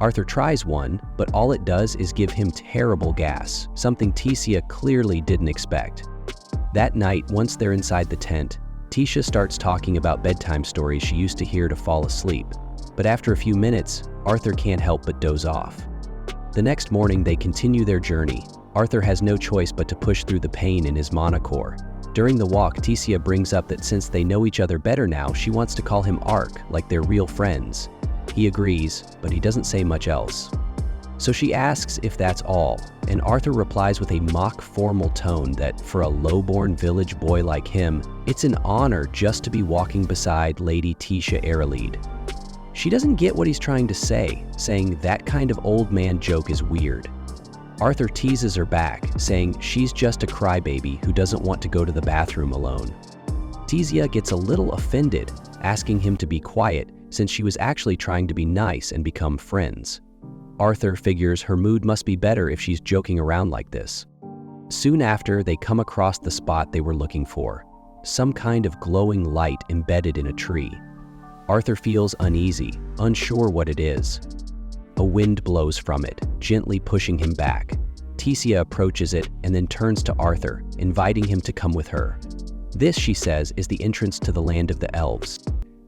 Arthur tries one, but all it does is give him terrible gas, something Tecia clearly didn't expect. That night, once they're inside the tent, Tecia starts talking about bedtime stories she used to hear to fall asleep. But after a few minutes, Arthur can't help but doze off. The next morning, they continue their journey. Arthur has no choice but to push through the pain in his manicore. During the walk, Tecia brings up that since they know each other better now, she wants to call him Ark, like they're real friends. He agrees, but he doesn't say much else. So she asks if that's all, and Arthur replies with a mock formal tone that, for a low-born village boy like him, it's an honor just to be walking beside Lady Tecia Aralead. She doesn't get what he's trying to say, saying that kind of old man joke is weird. Arthur teases her back, saying she's just a crybaby who doesn't want to go to the bathroom alone. Tecia gets a little offended, asking him to be quiet since she was actually trying to be nice and become friends. Arthur figures her mood must be better if she's joking around like this. Soon after, they come across the spot they were looking for, some kind of glowing light embedded in a tree. Arthur feels uneasy, unsure what it is. A wind blows from it, gently pushing him back. Tecia approaches it and then turns to Arthur, inviting him to come with her. This, she says, is the entrance to the land of the elves.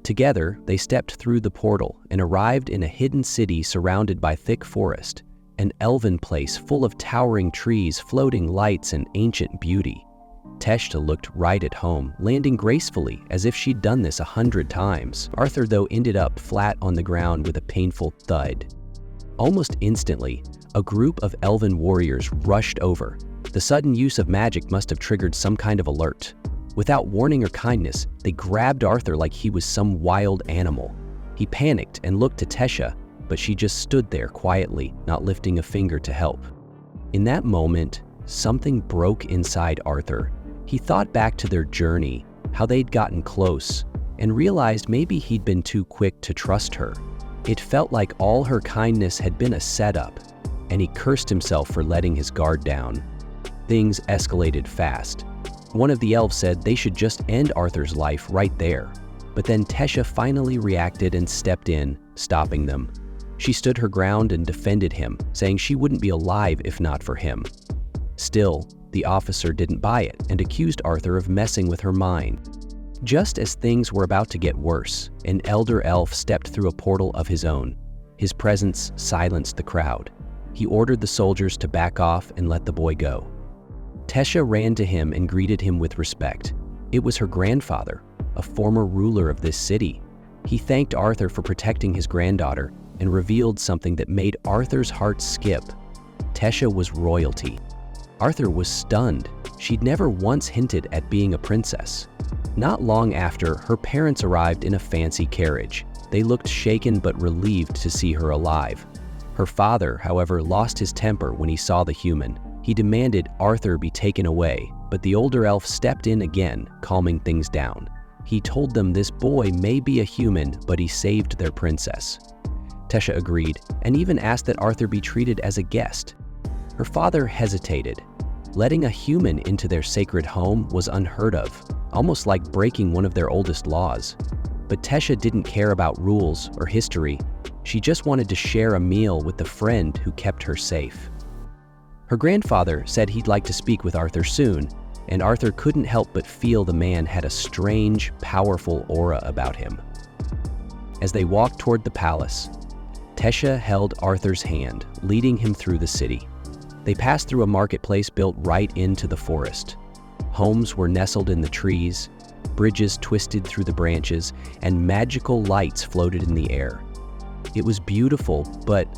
Together, they stepped through the portal and arrived in a hidden city surrounded by thick forest, an elven place full of towering trees, floating lights, and ancient beauty. Teshta looked right at home, landing gracefully as if she'd done this 100 times. Arthur, though, ended up flat on the ground with a painful thud. Almost instantly, a group of elven warriors rushed over. The sudden use of magic must have triggered some kind of alert. Without warning or kindness, they grabbed Arthur like he was some wild animal. He panicked and looked to Teshta, but she just stood there quietly, not lifting a finger to help. In that moment, something broke inside Arthur. He thought back to their journey, how they'd gotten close, and realized maybe he'd been too quick to trust her. It felt like all her kindness had been a setup, and he cursed himself for letting his guard down. Things escalated fast. One of the elves said they should just end Arthur's life right there. But then Tesha finally reacted and stepped in, stopping them. She stood her ground and defended him, saying she wouldn't be alive if not for him. Still, the officer didn't buy it and accused Arthur of messing with her mind. Just as things were about to get worse, an elder elf stepped through a portal of his own. His presence silenced the crowd. He ordered the soldiers to back off and let the boy go. Tesha ran to him and greeted him with respect. It was her grandfather, a former ruler of this city. He thanked Arthur for protecting his granddaughter and revealed something that made Arthur's heart skip. Tesha was royalty. Arthur was stunned. She'd never once hinted at being a princess. Not long after, her parents arrived in a fancy carriage. They looked shaken but relieved to see her alive. Her father, however, lost his temper when he saw the human. He demanded Arthur be taken away, but the older elf stepped in again, calming things down. He told them this boy may be a human, but he saved their princess. Tesha agreed, and even asked that Arthur be treated as a guest. Her father hesitated. Letting a human into their sacred home was unheard of, almost like breaking one of their oldest laws. But Tesha didn't care about rules or history. She just wanted to share a meal with the friend who kept her safe. Her grandfather said he'd like to speak with Arthur soon, and Arthur couldn't help but feel the man had a strange, powerful aura about him. As they walked toward the palace, Tesha held Arthur's hand, leading him through the city. They passed through a marketplace built right into the forest. Homes were nestled in the trees, bridges twisted through the branches, and magical lights floated in the air. It was beautiful, but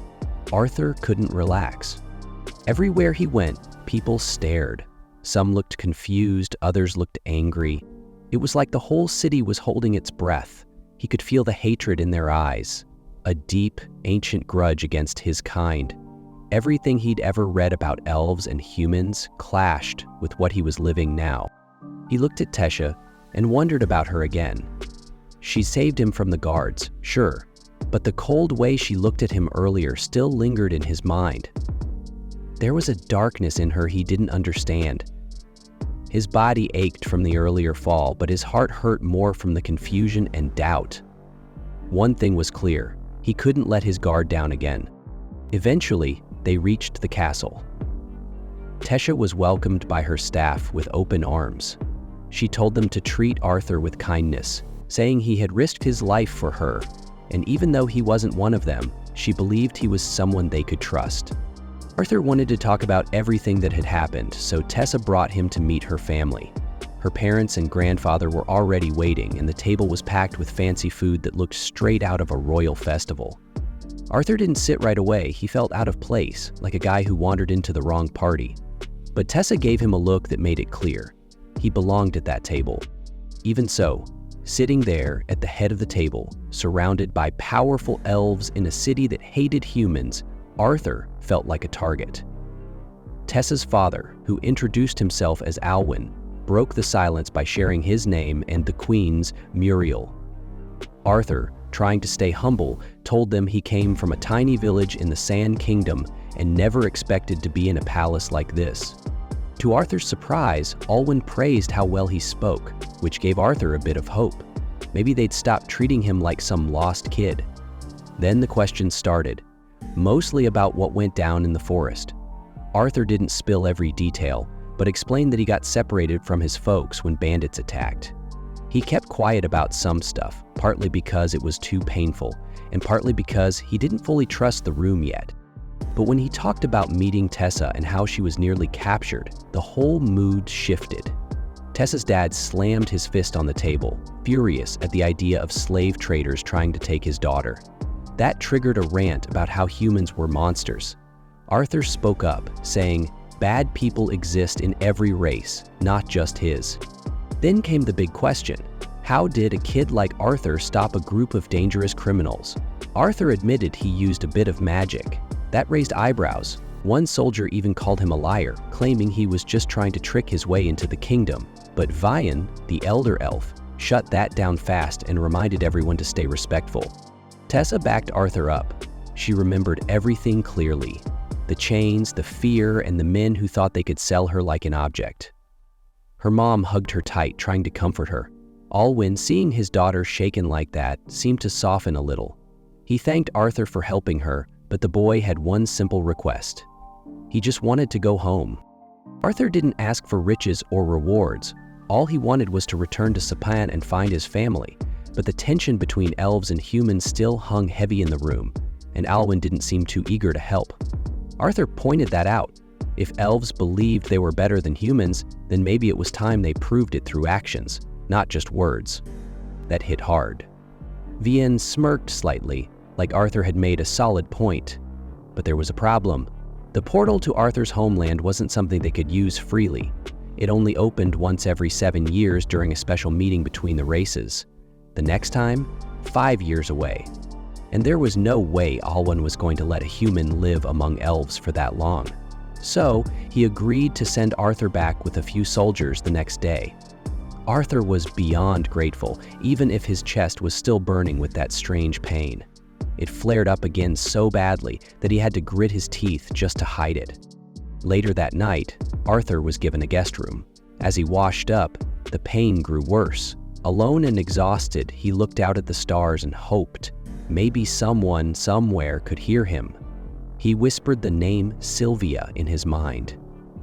Arthur couldn't relax. Everywhere he went, people stared. Some looked confused, others looked angry. It was like the whole city was holding its breath. He could feel the hatred in their eyes, a deep, ancient grudge against his kind. Everything he'd ever read about elves and humans clashed with what he was living now. He looked at Tesha and wondered about her again. She saved him from the guards, sure, but the cold way she looked at him earlier still lingered in his mind. There was a darkness in her he didn't understand. His body ached from the earlier fall, but his heart hurt more from the confusion and doubt. One thing was clear: he couldn't let his guard down again. Eventually, they reached the castle. Tesha was welcomed by her staff with open arms. She told them to treat Arthur with kindness, saying he had risked his life for her, and even though he wasn't one of them, she believed he was someone they could trust. Arthur wanted to talk about everything that had happened, so Tessa brought him to meet her family. Her parents and grandfather were already waiting, and the table was packed with fancy food that looked straight out of a royal festival. Arthur didn't sit right away. He felt out of place, like a guy who wandered into the wrong party. But Tessa gave him a look that made it clear. He belonged at that table. Even so, sitting there at the head of the table, surrounded by powerful elves in a city that hated humans, Arthur felt like a target. Tessa's father, who introduced himself as Alwyn, broke the silence by sharing his name and the Queen's, Muriel. Arthur, trying to stay humble, told them he came from a tiny village in the Sand Kingdom and never expected to be in a palace like this. To Arthur's surprise, Alwyn praised how well he spoke, which gave Arthur a bit of hope. Maybe they'd stop treating him like some lost kid. Then the questions started, mostly about what went down in the forest. Arthur didn't spill every detail, but explained that he got separated from his folks when bandits attacked. He kept quiet about some stuff, partly because it was too painful, and partly because he didn't fully trust the room yet. But when he talked about meeting Tessa and how she was nearly captured, the whole mood shifted. Tessa's dad slammed his fist on the table, furious at the idea of slave traders trying to take his daughter. That triggered a rant about how humans were monsters. Arthur spoke up, saying, "Bad people exist in every race, not just his." Then came the big question: how did a kid like Arthur stop a group of dangerous criminals? Arthur admitted he used a bit of magic. That raised eyebrows. One soldier even called him a liar, claiming he was just trying to trick his way into the kingdom. But Vian, the elder elf, shut that down fast and reminded everyone to stay respectful. Tessa backed Arthur up. She remembered everything clearly: the chains, the fear, and the men who thought they could sell her like an object. Her mom hugged her tight, trying to comfort her. Alwyn, seeing his daughter shaken like that, seemed to soften a little. He thanked Arthur for helping her, but the boy had one simple request. He just wanted to go home. Arthur didn't ask for riches or rewards. All he wanted was to return to Sapan and find his family, but the tension between elves and humans still hung heavy in the room, and Alwyn didn't seem too eager to help. Arthur pointed that out. If elves believed they were better than humans, then maybe it was time they proved it through actions, not just words. That hit hard. Vian smirked slightly, like Arthur had made a solid point. But there was a problem. The portal to Arthur's homeland wasn't something they could use freely. It only opened once every 7 years during a special meeting between the races. The next time, 5 years away. And there was no way Alwyn was going to let a human live among elves for that long. So, he agreed to send Arthur back with a few soldiers the next day. Arthur was beyond grateful, even if his chest was still burning with that strange pain. It flared up again so badly that he had to grit his teeth just to hide it. Later that night, Arthur was given a guest room. As he washed up, the pain grew worse. Alone and exhausted, he looked out at the stars and hoped maybe someone somewhere could hear him. He whispered the name Sylvia in his mind.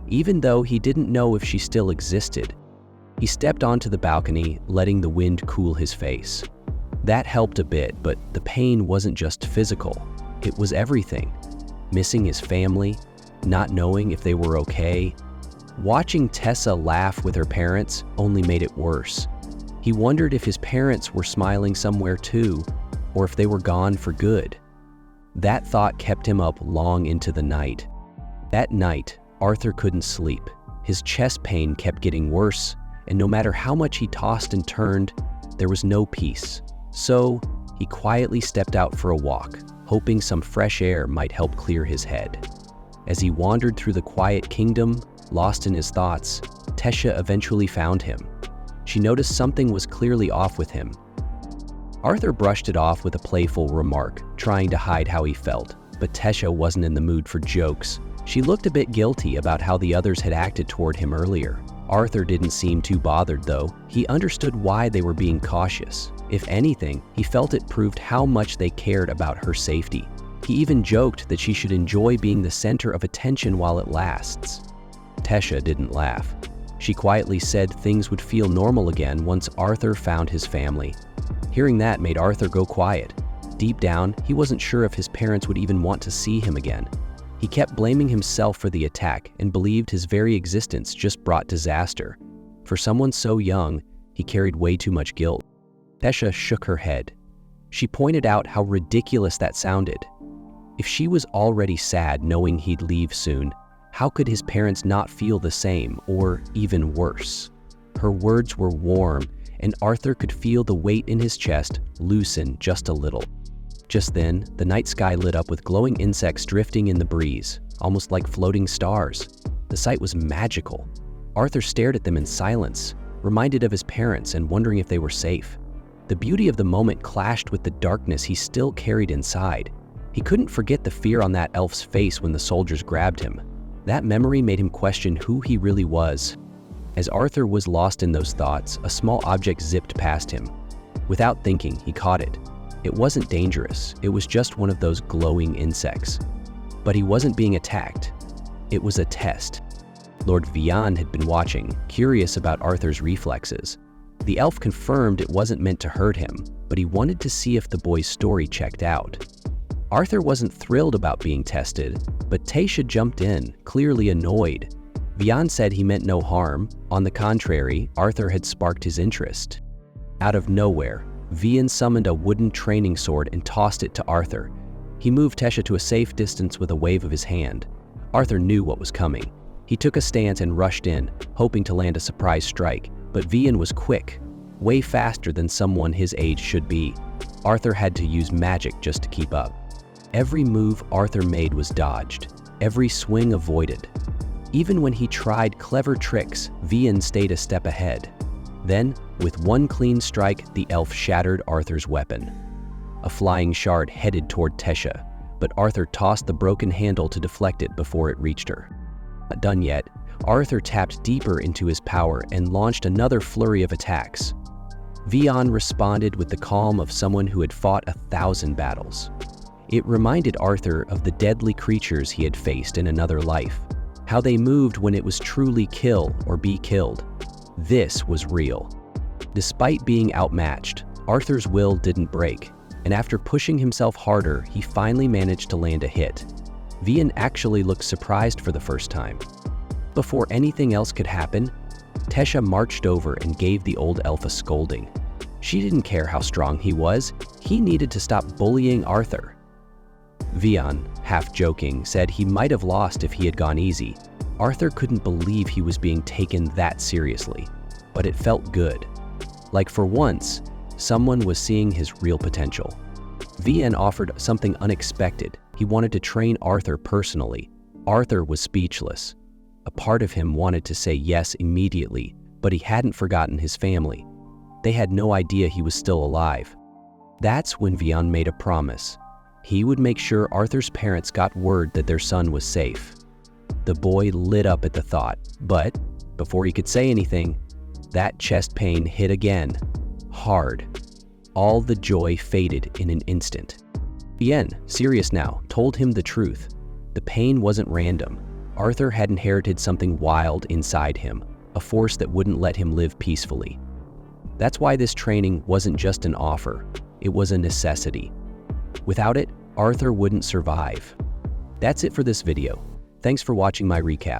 Even though he didn't know if she still existed, he stepped onto the balcony, letting the wind cool his face. That helped a bit, but the pain wasn't just physical. It was everything. Missing his family, not knowing if they were okay. Watching Tessa laugh with her parents only made it worse. He wondered if his parents were smiling somewhere too, or if they were gone for good. That thought kept him up long into the night. That night, Arthur couldn't sleep. His chest pain kept getting worse, and no matter how much he tossed and turned, there was no peace. So, he quietly stepped out for a walk, hoping some fresh air might help clear his head. As he wandered through the quiet kingdom, lost in his thoughts, Tesha eventually found him. She noticed something was clearly off with him. Arthur brushed it off with a playful remark, trying to hide how he felt, but Tesha wasn't in the mood for jokes. She looked a bit guilty about how the others had acted toward him earlier. Arthur didn't seem too bothered though. He understood why they were being cautious. If anything, he felt it proved how much they cared about her safety. He even joked that she should enjoy being the center of attention while it lasts. Tesha didn't laugh. She quietly said things would feel normal again once Arthur found his family. Hearing that made Arthur go quiet. Deep down, he wasn't sure if his parents would even want to see him again. He kept blaming himself for the attack and believed his very existence just brought disaster. For someone so young, he carried way too much guilt. Tesha shook her head. She pointed out how ridiculous that sounded. If she was already sad knowing he'd leave soon, how could his parents not feel the same, or even worse? Her words were warm, and Arthur could feel the weight in his chest loosen just a little. Just then, the night sky lit up with glowing insects drifting in the breeze, almost like floating stars. The sight was magical. Arthur stared at them in silence, reminded of his parents and wondering if they were safe. The beauty of the moment clashed with the darkness he still carried inside. He couldn't forget the fear on that elf's face when the soldiers grabbed him. That memory made him question who he really was. As Arthur was lost in those thoughts, a small object zipped past him. Without thinking, he caught it. It wasn't dangerous, it was just one of those glowing insects. But he wasn't being attacked. It was a test. Lord Vian had been watching, curious about Arthur's reflexes. The elf confirmed it wasn't meant to hurt him, but he wanted to see if the boy's story checked out. Arthur wasn't thrilled about being tested, but Tasha jumped in, clearly annoyed. Vian said he meant no harm. On the contrary, Arthur had sparked his interest. Out of nowhere, Vian summoned a wooden training sword and tossed it to Arthur. He moved Tesha to a safe distance with a wave of his hand. Arthur knew what was coming. He took a stance and rushed in, hoping to land a surprise strike, but Vian was quick, way faster than someone his age should be. Arthur had to use magic just to keep up. Every move Arthur made was dodged, every swing avoided. Even when he tried clever tricks, Vian stayed a step ahead. Then, with one clean strike, the elf shattered Arthur's weapon. A flying shard headed toward Tesha, but Arthur tossed the broken handle to deflect it before it reached her. Not done yet, Arthur tapped deeper into his power and launched another flurry of attacks. Vian responded with the calm of someone who had fought 1,000 battles. It reminded Arthur of the deadly creatures he had faced in another life, how they moved when it was truly kill or be killed. This was real. Despite being outmatched, Arthur's will didn't break, and after pushing himself harder, he finally managed to land a hit. Vian actually looked surprised for the first time. Before anything else could happen, Tesha marched over and gave the old elf a scolding. She didn't care how strong he was, he needed to stop bullying Arthur. Vian, half joking, said he might have lost if he had gone easy. Arthur couldn't believe he was being taken that seriously, but it felt good. Like for once, someone was seeing his real potential. Vian offered something unexpected. He wanted to train Arthur personally. Arthur was speechless. A part of him wanted to say yes immediately, but he hadn't forgotten his family. They had no idea he was still alive. That's when Vian made a promise. He would make sure Arthur's parents got word that their son was safe. The boy lit up at the thought, but before he could say anything, that chest pain hit again, hard. All the joy faded in an instant. Vian, serious now, told him the truth. The pain wasn't random. Arthur had inherited something wild inside him, a force that wouldn't let him live peacefully. That's why this training wasn't just an offer, it was a necessity. Without it, Arthur wouldn't survive. That's it for this video. Thanks for watching my recap.